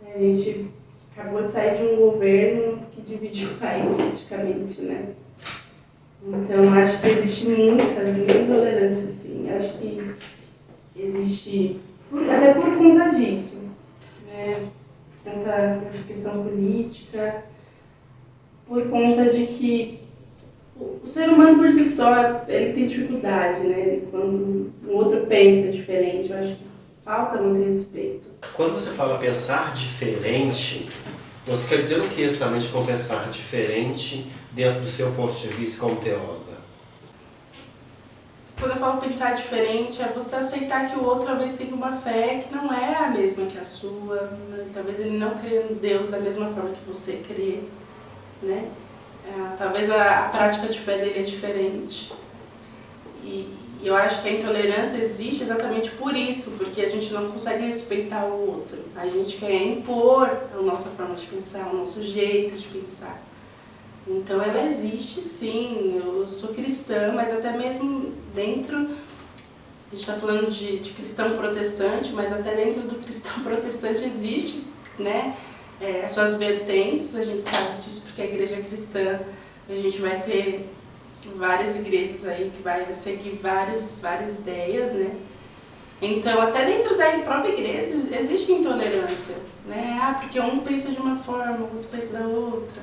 C: A gente acabou de sair de um governo que dividiu o país politicamente, né? Então acho que existe muita intolerância, assim. Acho que existe, até por conta disso, né? Por conta dessa questão política, por conta de que o ser humano por si só, ele tem dificuldade, né? Quando o outro pensa diferente, eu acho que falta muito respeito.
A: Quando você fala pensar diferente, você quer dizer o que exatamente com pensar diferente dentro do seu ponto de vista como teóloga?
C: Quando eu falo pensar diferente, é você aceitar que o outro talvez tenha uma fé que não é a mesma que a sua, né? Talvez ele não crê em Deus da mesma forma que você crê, né? Talvez a prática de fé dele é diferente. E eu acho que a intolerância existe exatamente por isso, porque a gente não consegue respeitar o outro. A gente quer impor a nossa forma de pensar, o nosso jeito de pensar. Então ela existe sim, eu sou cristã, mas até mesmo dentro, a gente está falando de cristão protestante, mas até dentro do cristão protestante existe, né, as suas vertentes, a gente sabe disso porque a igreja cristã, a gente vai ter várias igrejas aí que vai seguir várias ideias, né? Então, até dentro da própria igreja existe intolerância, né? Ah, porque um pensa de uma forma, o outro pensa da outra.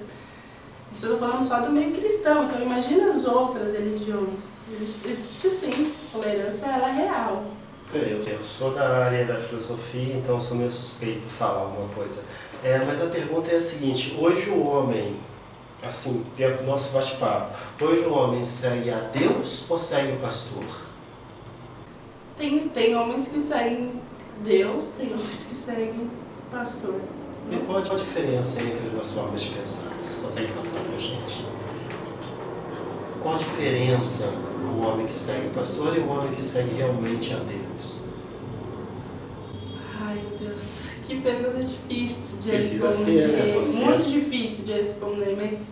C: Isso eu estou falando só do meio cristão, então imagina as outras religiões. Existe sim, a tolerância ela é real.
A: Eu sou da área da filosofia, então sou meio suspeito de falar alguma coisa. Mas a pergunta é a seguinte, hoje o homem, assim, dentro do nosso bate-papo, hoje o homem segue a Deus ou segue o pastor?
C: Tem homens que seguem Deus, tem homens que seguem pastor.
A: E qual a diferença entre as duas formas de pensar? Você consegue passar pra gente? Qual a diferença do homem que segue o pastor e o homem que segue realmente a Deus?
C: Ai, meu Deus, que pergunta difícil de
A: Precisa
C: responder.
A: ser, né?
C: Muito difícil de responder, mas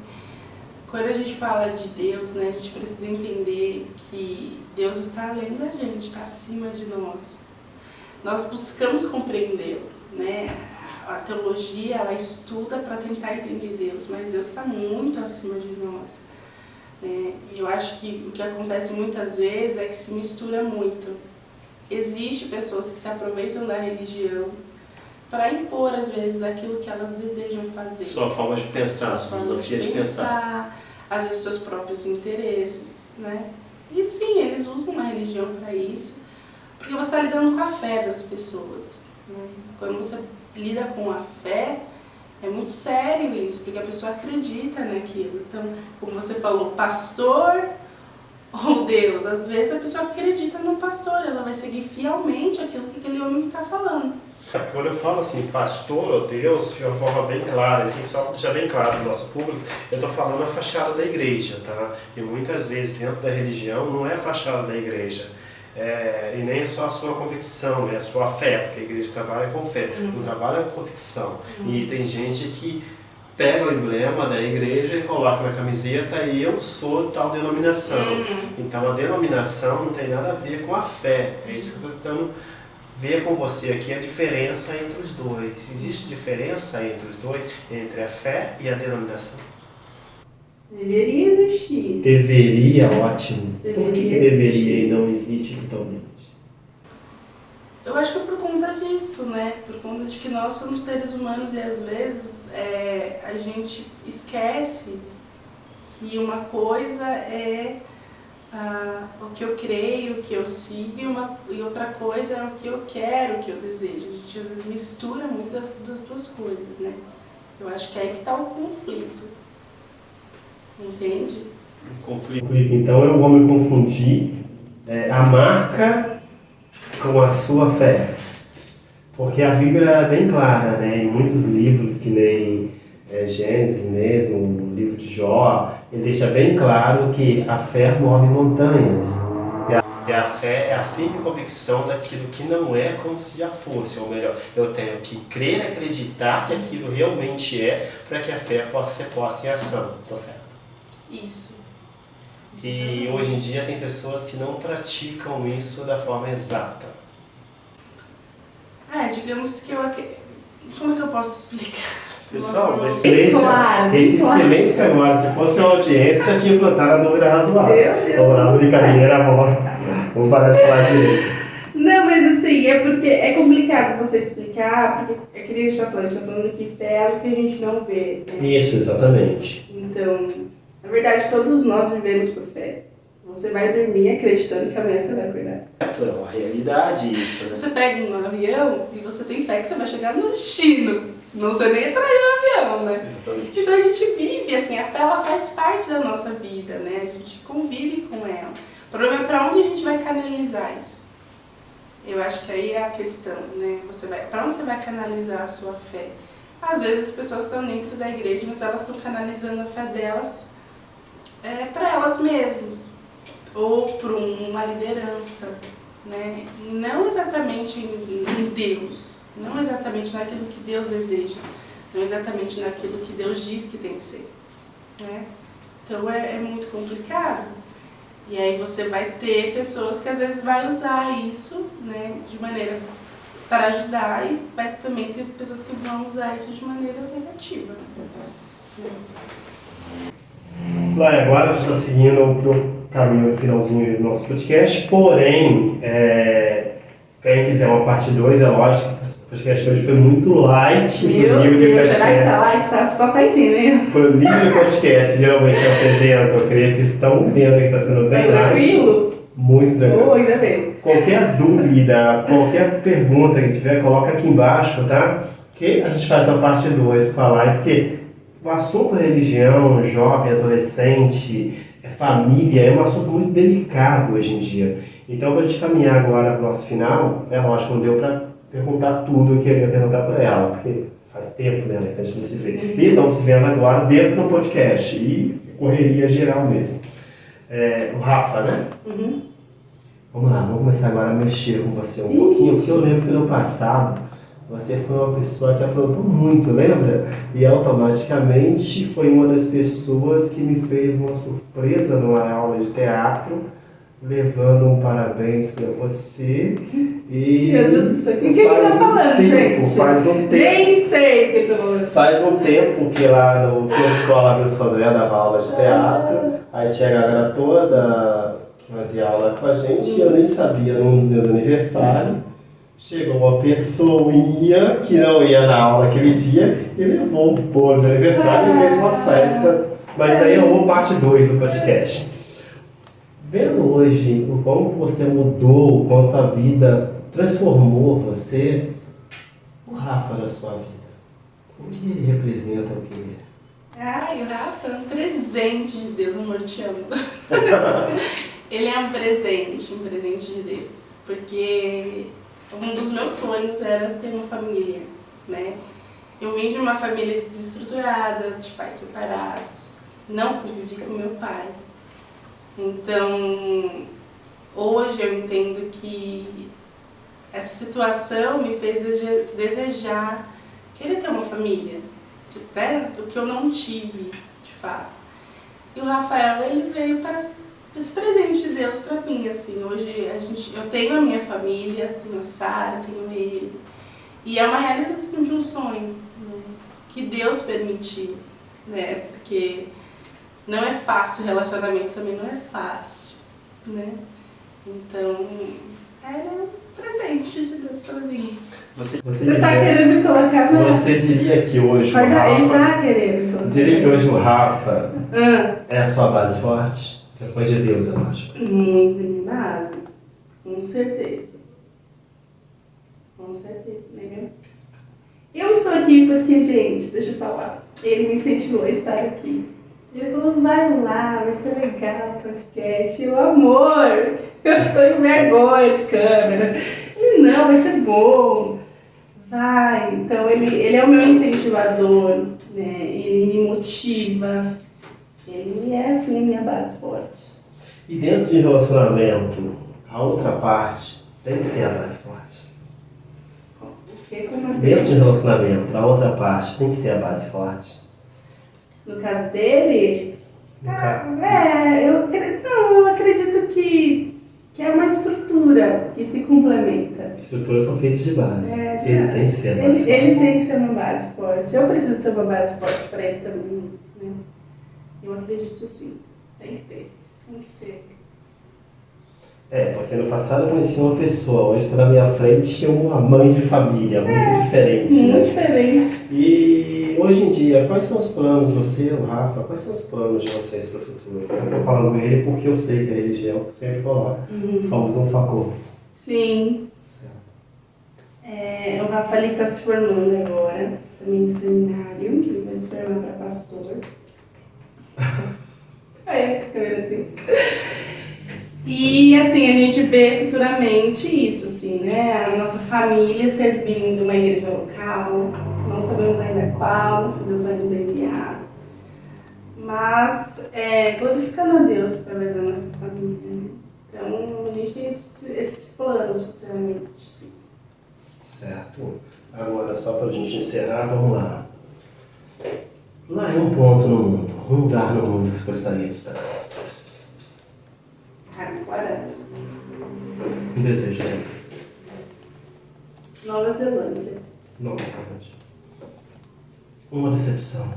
C: quando a gente fala de Deus, né, a gente precisa entender que Deus está além da gente, está acima de nós. Nós buscamos compreendê-lo, né? A teologia, ela estuda para tentar entender Deus, mas Deus está muito acima de nós. E eu acho que o que acontece muitas vezes é que se mistura muito. Existem pessoas que se aproveitam da religião para impor, às vezes, aquilo que elas desejam fazer.
A: Sua forma de pensar, sua filosofia de pensar.
C: Às vezes, seus próprios interesses, né? E sim, eles usam a religião para isso, porque você está lidando com a fé das pessoas, né? Quando você lida com a fé, é muito sério isso, porque a pessoa acredita naquilo. Então, como você falou, pastor ou Deus, às vezes a pessoa acredita no pastor, ela vai seguir fielmente aquilo que aquele homem está falando.
A: Porque quando eu falo assim, pastor ou Deus, de uma forma bem clara, assim, só para deixar bem claro para o nosso público, eu estou falando a fachada da igreja, tá? E muitas vezes dentro da religião não é a fachada da igreja. E nem é só a sua convicção, é a sua fé, porque a igreja trabalha com fé, não trabalha com convicção. E tem gente que pega o emblema da igreja e coloca na camiseta e eu sou tal denominação. Então a denominação não tem nada a ver com a fé, é isso que eu estou tentando ver com você aqui, a diferença entre os dois. Existe diferença entre os dois, entre a fé e a denominação?
C: Deveria existir.
D: Deveria, ótimo. Por que
C: Deveria
D: deveria e não existe totalmente?
C: Eu acho que é por conta disso, né? Por conta de que nós somos seres humanos e às vezes a gente esquece que uma coisa é o que eu creio, o que eu sigo e outra coisa é o que eu quero, o que eu desejo. A gente às vezes mistura muito das duas coisas, né? Eu acho que é aí que está o conflito. Entende?
A: Conflito.
D: Então é o homem confundir a marca com a sua fé. Porque a Bíblia é bem clara, né? Em muitos livros, que nem Gênesis mesmo, o livro de Jó, ele deixa bem claro que a fé move montanhas.
A: E a fé é a firme convicção daquilo que não é como se já fosse, ou melhor, eu tenho que crer e acreditar que aquilo realmente é, para que a fé possa ser posta em ação. Estou certo?
C: Isso.
A: E hoje em dia tem pessoas que não praticam isso da forma exata.
C: Digamos que como é que eu posso explicar?
A: Pessoal,
D: Esse silêncio agora, se fosse uma audiência, já tinha plantado a dúvida razoável.
C: Meu Deus
D: Vamos lá,
C: do
D: brincadeira, vamos parar de falar direito.
C: Não, mas assim, é porque é complicado você explicar, porque é que a gente está falando que fé é algo que a gente não vê, né?
D: Isso, exatamente.
C: Então, na verdade, todos nós vivemos por fé. Você vai dormir acreditando que amanhã você vai acordar.
A: É uma realidade isso, né?
C: Você pega um avião e você tem fé que você vai chegar no destino, senão você nem entraria no avião, né?
A: Exatamente.
C: Então a gente vive, assim, a fé ela faz parte da nossa vida, né? A gente convive com ela. O problema é para onde a gente vai canalizar isso. Eu acho que aí é a questão, né? Para onde você vai canalizar a sua fé? Às vezes as pessoas estão dentro da igreja, mas elas estão canalizando a fé delas para elas mesmas. Ou por uma liderança, né? E não exatamente em Deus, não exatamente naquilo que Deus deseja, não exatamente naquilo que Deus diz que tem que ser, né? Então é muito complicado. E aí você vai ter pessoas que às vezes vai usar isso, né, de maneira para ajudar, e vai também ter pessoas que vão usar isso de maneira negativa.
A: Lá, agora a gente está seguindo para o caminho finalzinho do nosso podcast, porém, quem quiser uma parte 2, é lógico, o podcast hoje foi muito light.
C: Meu Deus, será que tá light? Tá? Só tá entendendo.
A: Foi o nível de podcast que geralmente eu apresento, eu creio que estão vendo que está sendo bem light.
C: Tranquilo?
A: Muito tranquilo.
C: Oh, ainda bem.
A: Qualquer dúvida, qualquer pergunta que tiver, coloca aqui embaixo, tá? Que a gente faz a parte 2 com a live, porque o assunto religião, jovem, adolescente, família, é um assunto muito delicado hoje em dia. Então, para a gente caminhar agora para o nosso final, é lógico, não deu para perguntar tudo que eu queria perguntar para ela, porque faz tempo, né, que a gente não se vê. E estamos se vendo agora dentro do podcast, e correria geral mesmo. O Rafa, né?
C: Uhum.
A: Vamos lá, vamos começar agora a mexer com você um pouquinho, porque eu lembro que no passado você foi uma pessoa que aprontou muito, lembra? E automaticamente foi uma das pessoas que me fez uma surpresa numa aula de teatro, levando um parabéns para você. E
C: meu Deus do céu, o que ele tá falando, gente?
A: Faz um tempo.
C: Nem sei o que ele tá falando.
A: Faz um tempo que lá no Clube Escola Wilson André dava aula de teatro, aí tinha a galera toda que fazia aula com a gente, e eu nem sabia, num dos meus aniversários, chegou uma pessoinha que não ia na aula aquele dia e levou um bolo de aniversário e fez uma festa. Mas daí eu vou parte 2 do podcast. Vendo hoje o como você mudou, o quanto a vida transformou você, o Rafa na sua vida, o que ele representa, o que ele é?
C: Ai, o Rafa é um presente de Deus, amor, te amo. Ele é um presente de Deus, porque um dos meus sonhos era ter uma família, né? Eu vim de uma família desestruturada, de pais separados, não convivi com meu pai. Então, hoje eu entendo que essa situação me fez desejar querer ter uma família, né? O que eu não tive, de fato. E o Rafael, ele veio para esse presente de Deus para mim, assim. Hoje eu tenho a minha família, tenho a Sara, tenho ele. E é uma realização de um sonho, né? Que Deus permitiu, né? Porque não é fácil, relacionamento também não é fácil, né? Então, era um presente de Deus para mim.
A: Você
C: tá querendo me colocar na...
A: Você diria que hoje o
C: Ele
A: Rafa...
C: tá querendo colocar.
A: Diria que hoje o Rafa é a sua base forte? Depois de Deus, eu acho.
C: Muito minha base, com certeza. Com certeza, né? Eu estou aqui porque, gente, deixa eu falar, ele me incentivou a estar aqui. Ele falou, vai lá, vai ser legal o podcast. Eu, amor, eu estou com vergonha de câmera. Ele, não, vai ser bom. Vai. Então, ele é o meu incentivador, né? Ele me motiva. Ele é, assim, a minha base forte.
A: E dentro de relacionamento, a outra parte tem que ser a base forte.
C: Como assim?
A: Dentro de relacionamento, a outra parte tem que ser a base forte.
C: No caso dele,
A: No caso.
C: eu acredito que é uma estrutura que se complementa.
A: Estruturas são feitas de base.
C: De
A: Ele
C: base.
A: tem que ser a base
C: Ele
A: forte.
C: tem que ser uma base forte. Eu preciso ser uma base forte para ele também, né? Eu acredito sim. Tem que ter. Tem que ser.
A: Porque no passado eu conheci uma pessoa, hoje está na minha frente uma mãe de família, muito diferente.
C: Muito
A: Né?
C: diferente.
A: E hoje em dia, quais são os planos, você, o Rafa, quais são os planos de vocês para o futuro? Eu estou falando com ele porque eu sei que a religião sempre coloca. Somos um só corpo.
C: Sim.
A: Certo.
C: O Rafa está se formando agora, também no seminário. Ele vai se formar para pastor. Assim. E assim, a gente vê futuramente isso, assim, né? A nossa família servindo uma igreja local, não sabemos ainda qual, Deus vai nos enviar. Mas glorificando a Deus através da nossa família, né? Então a gente tem esses planos futuramente, sim.
A: Certo. Agora, só para a gente encerrar, vamos lá. Lá é um ponto no mundo.
D: Um lugar no mundo que você gostaria de estar.
C: Agora,
D: Um desejo dela.
C: Nova Zelândia.
D: Nova Zelândia. Uma decepção.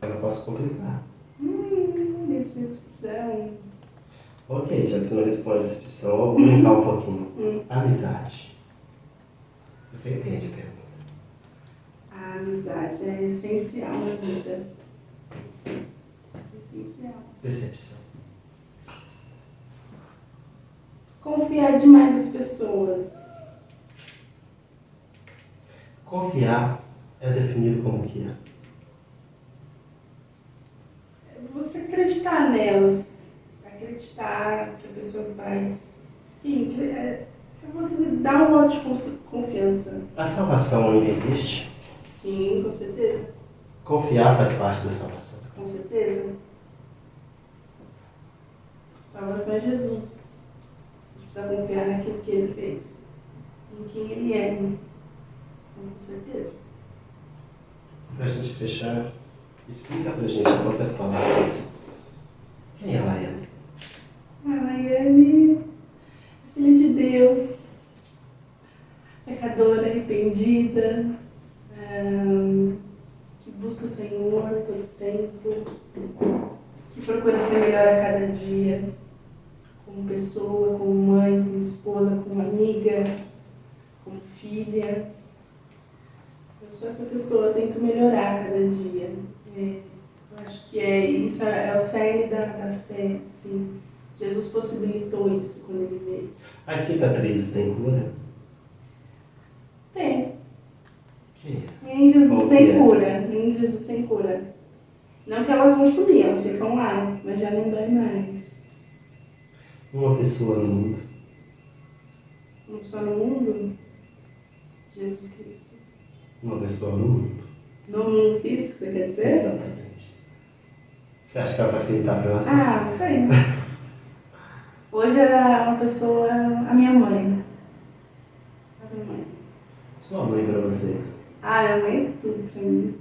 D: Eu não posso complicar.
C: Decepção.
D: Ok, já que você não responde decepção, eu vou brincar um pouquinho. Amizade. Você entende a pergunta?
C: A amizade é essencial na vida. Essencial.
D: Decepção.
C: Confiar demais nas pessoas.
D: Confiar é definido como o que é.
C: Você acreditar nelas. Acreditar que a pessoa faz. Enfim, é você dar um voto de confiança.
D: A salvação ainda existe?
C: Sim, com certeza.
D: Confiar faz parte da salvação.
C: Com certeza. Salvação é Jesus. A gente precisa confiar naquilo que ele fez. Em quem ele é. Com certeza.
D: Pra gente fechar, explica pra gente em poucas palavras. Quem é a Laiane?
C: A Laiane é filha de Deus. Pecadora, arrependida. Que busca o Senhor todo o tempo. Que procura ser melhor a cada dia. Como pessoa, como mãe, como esposa, como amiga, como filha. Eu sou essa pessoa, eu tento melhorar a cada dia. Eu acho que isso é o cerne da fé. Assim. Jesus possibilitou isso quando ele veio.
D: As cicatrizes têm cura?
C: Tem.
D: Quem é?
C: Em Jesus
D: Qual
C: tem
D: que é?
C: cura. Em Jesus tem cura. Não que elas vão sumir, elas ficam lá, mas já não dói mais.
D: Uma pessoa no mundo.
C: Uma pessoa no mundo, Jesus Cristo.
D: Uma pessoa no mundo.
C: No mundo físico, você quer dizer?
D: Exatamente. Você acha que vai facilitar pra você?
C: Ah, isso aí. Hoje é uma pessoa, a minha mãe. A minha mãe.
D: Sua mãe pra você.
C: Ah, minha mãe é tudo pra mim.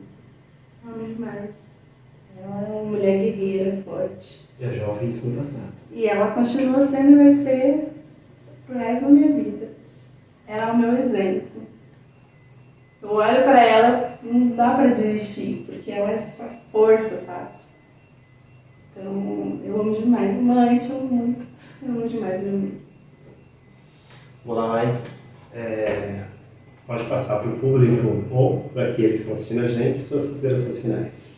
C: Amo demais. Ela é uma mulher guerreira, forte.
D: Eu já ouvi isso no passado.
C: E ela continua sendo e vai ser pro resto da minha vida. Ela é o meu exemplo. Eu olho pra ela, não dá pra desistir, porque ela é essa força, sabe? Então, eu amo demais. Mãe, te amo muito. Eu amo demais minha mãe.
D: Vamos lá, mãe. Pode passar para o público ou para aqueles que estão assistindo a gente suas considerações finais.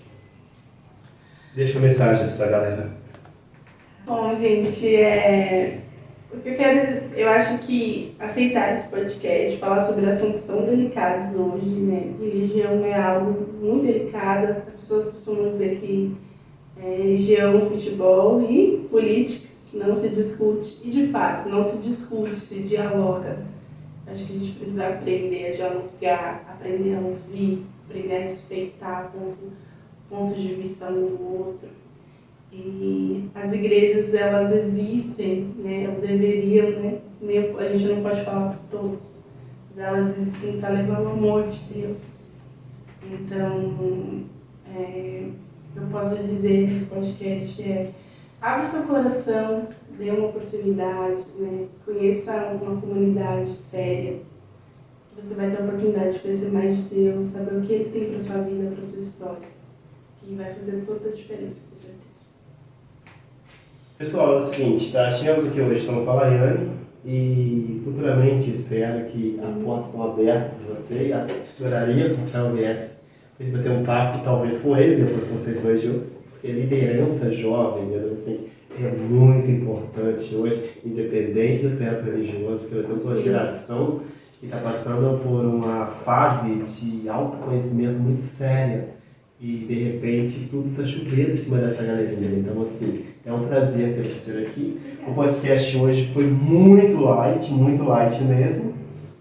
D: Deixa uma mensagem para essa galera.
C: Bom, gente, o que eu acho que aceitar esse podcast, falar sobre assuntos tão delicados hoje, né? Religião é algo muito delicado. As pessoas costumam dizer que religião, futebol e política não se discute. E, de fato, não se discute, se dialoga. Acho que a gente precisa aprender a dialogar, aprender a ouvir, aprender a respeitar pontos de vista um do outro. E as igrejas, elas existem, né, ou deveriam, né, a gente não pode falar por todas, mas elas existem para levar o amor de Deus. Então, o que eu posso dizer nesse podcast é: abra seu coração, dê uma oportunidade, né, conheça uma comunidade séria, que você vai ter a oportunidade de conhecer mais de Deus, saber o que Ele tem para sua vida, para sua história, que vai fazer toda a diferença, com certeza.
D: Pessoal, é o seguinte, tá? Chegamos aqui hoje, estamos com a Laiane e futuramente espero que as portas estão abertas para você e adoraria que o Rafael viesse para a gente bater um papo, talvez com ele, depois com vocês dois juntos, porque liderança jovem, adolescente, é muito importante hoje, independente do credo religioso, porque nós temos uma geração que está passando por uma fase de autoconhecimento muito séria. E de repente tudo está chovendo em cima dessa galerinha. Então, assim, é um prazer ter você aqui. O podcast hoje foi muito light mesmo,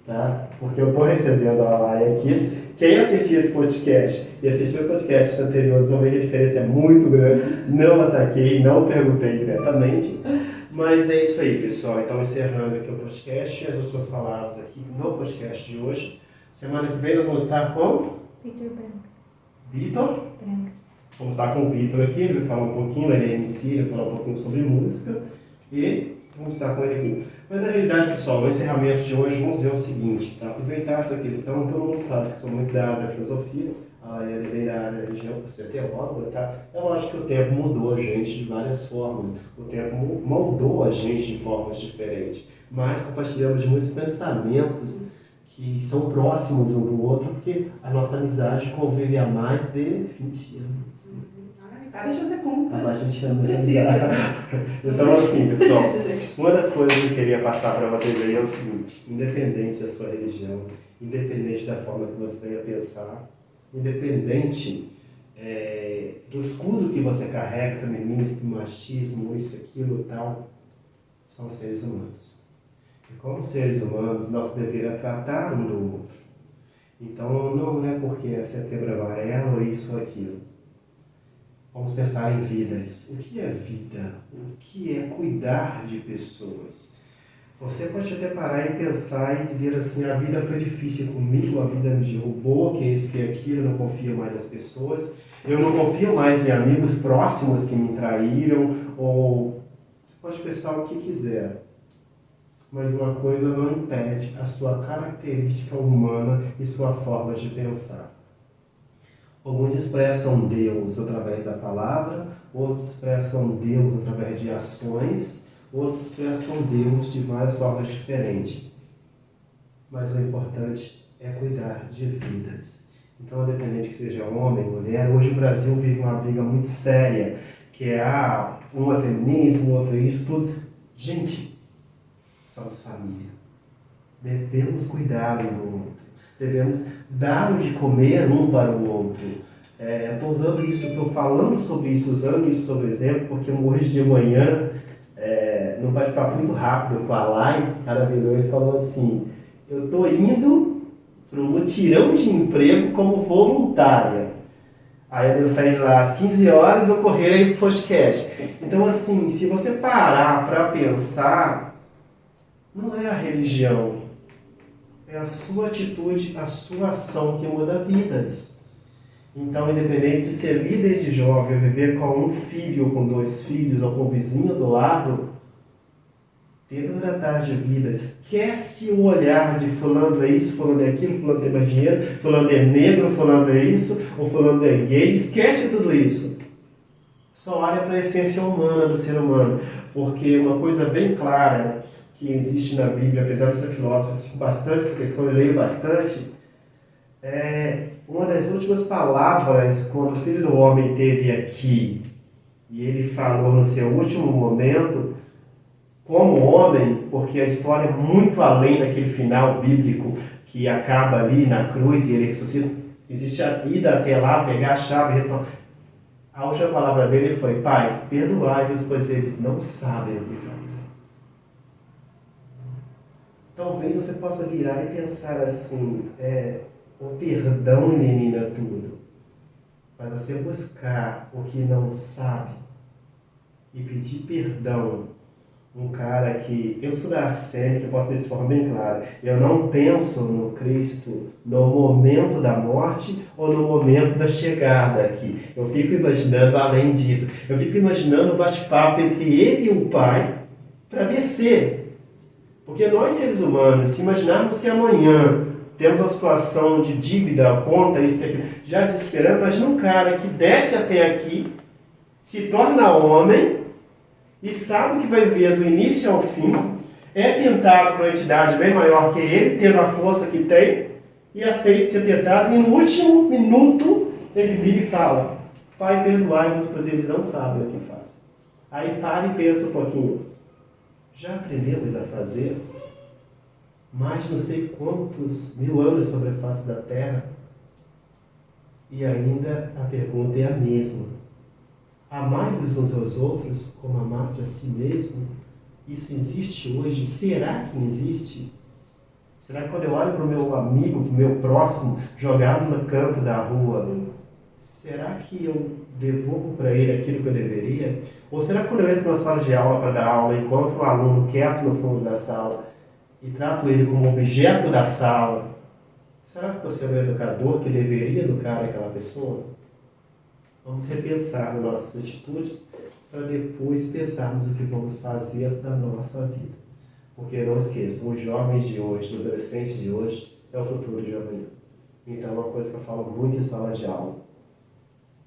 D: tá? Porque eu estou recebendo a Lai aqui. Quem assistir esse podcast e assistir os podcasts anteriores vão ver que a diferença é muito grande. Não ataquei, não perguntei diretamente. Mas é isso aí, pessoal. Então, encerrando aqui o podcast, as últimas palavras aqui no podcast de hoje Semana que vem nós vamos estar com
E: Vitor Branco.
D: Vitor.
E: Branco.
D: Vamos estar com o Vitor aqui, ele vai falar um pouquinho, ele é MC, ele vai falar um pouquinho sobre música e vamos estar com ele aqui. Mas na realidade, pessoal, no encerramento de hoje vamos ver o seguinte, tá? Aproveitar essa questão, todo mundo sabe que eu sou muito da área da filosofia, a Laiane bem da área da religião, por ser teóloga, tá? Eu acho que o tempo mudou a gente de várias formas, o tempo moldou a gente de formas diferentes, mas compartilhamos de muitos pensamentos que são próximos um do outro, porque a nossa amizade convive há mais de 20 anos.
C: Para de fazer conta.
D: Há mais de 20 anos.
C: Precisa.
D: Então, assim, pessoal,
C: Precisa, gente.
D: uma das coisas que eu queria passar para vocês aí é o seguinte: independente da sua religião, independente da forma que você venha pensar, independente do escudo que você carrega, feminismo, machismo, isso, aquilo, tal, são seres humanos. E como seres humanos, nós deveríamos tratar um do outro. Então, não é porque é setembro amarelo ou isso ou aquilo. Vamos pensar em vidas. O que é vida? O que é cuidar de pessoas? Você pode até parar e pensar e dizer assim, a vida foi difícil comigo, a vida me derrubou, que é isso, que é aquilo, eu não confio mais nas pessoas, eu não confio mais em amigos próximos que me traíram, ou você pode pensar o que quiser. Mas uma coisa não impede a sua característica humana e sua forma de pensar. Alguns expressam Deus através da palavra, outros expressam Deus através de ações, outros expressam Deus de várias formas diferentes. Mas o importante é cuidar de vidas. Então, independente que seja homem, mulher, hoje o Brasil vive uma briga muito séria, que é um é feminismo, o outro é isso, tudo. Gente, somos família. Devemos cuidar um do outro. Devemos dar o de comer um para o outro. Estou usando isso, estou falando sobre isso, usando isso sobre exemplo, porque hoje de manhã, num bate-papo muito rápido com a Lai, o cara virou e falou assim, eu estou indo para um mutirão de emprego como voluntária. Aí eu saí de lá às 15 horas e vou correr aí pro podcast. Então, assim, se você parar para pensar, não é a religião, é a sua atitude, a sua ação que muda vidas. Então, independente de ser líder de jovem, ou viver com um filho, ou com 2 filhos, ou com o vizinho do lado, tenta tratar de vida. Esquece o olhar de fulano é isso, fulano é aquilo, fulano tem mais dinheiro, fulano é negro, fulano é isso, ou fulano é gay. Esquece tudo isso. Só olha para a essência humana do ser humano. Porque uma coisa bem clara que existe na Bíblia, apesar de ser filósofo, eu sigo bastante essa questão, eu leio bastante, uma das últimas palavras quando o Filho do Homem esteve aqui e ele falou no seu último momento como homem, porque a história é muito além daquele final bíblico que acaba ali na cruz e ele ressuscita, existe a ida até lá, pegar a chave e retornar. A última palavra dele foi: Pai, perdoai-os, pois eles não sabem o que fazem. Talvez você possa virar e pensar assim, o perdão elimina tudo. Mas você buscar o que não sabe e pedir perdão, um cara que... Eu sou da arte cênica, eu posso dizer de forma bem clara, eu não penso no Cristo no momento da morte ou no momento da chegada aqui. Eu fico imaginando além disso. Eu fico imaginando o bate-papo entre ele e o Pai para descer. Porque nós, seres humanos, se imaginarmos que amanhã temos uma situação de dívida, conta, isso, aquilo, já desesperando, imagina um cara que desce até aqui, se torna homem e sabe que vai viver do início ao fim, é tentado por uma entidade bem maior que ele, tendo a força que tem, e aceita ser tentado, e no último minuto ele vira e fala: Pai, perdoai-vos, pois eles não sabem o que fazem. Aí para e pensa um pouquinho. Já aprendemos a fazer mais de não sei quantos mil anos sobre a face da Terra e ainda a pergunta é a mesma. Amai-vos uns aos outros como amaste a si mesmo? Isso existe hoje? Será que existe? Será que quando eu olho para o meu amigo, para o meu próximo, jogado no canto da rua, será que eu devolvo para ele aquilo que eu deveria? Ou será que quando eu entro na sala de aula para dar aula, encontro um aluno quieto no fundo da sala e trato ele como objeto da sala, Será que você é o educador que deveria educar aquela pessoa? Vamos repensar nas nossas atitudes para depois pensarmos o que vamos fazer da nossa vida. Porque não esqueçam, os jovens de hoje, os adolescentes de hoje, é o futuro de amanhã. Então, uma coisa que eu falo muito em sala de aula.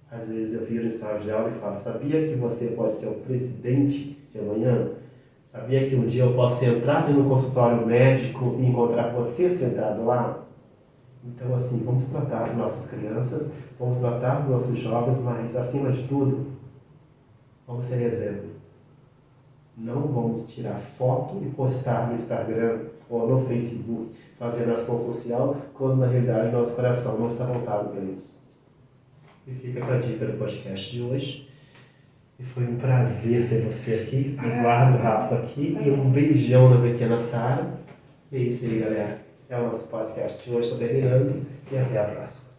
D: Às vezes eu viro em sala de aula e falo, sabia que você pode ser o presidente de amanhã? Sabia que um dia eu posso entrar no consultório médico e encontrar você sentado lá? Então, assim, vamos tratar as nossas crianças, vamos tratar os nossos jovens, mas, acima de tudo, vamos ser exemplo. Não vamos tirar foto e postar no Instagram ou no Facebook, fazendo ação social, quando, na realidade, nosso coração não está voltado para isso. E fica essa dica do podcast de hoje. E foi um prazer ter você aqui. Aguardo o Rafa aqui. E um beijão na pequena Sara. E é isso aí, galera. É o nosso podcast de hoje. Está terminando. E até a próxima.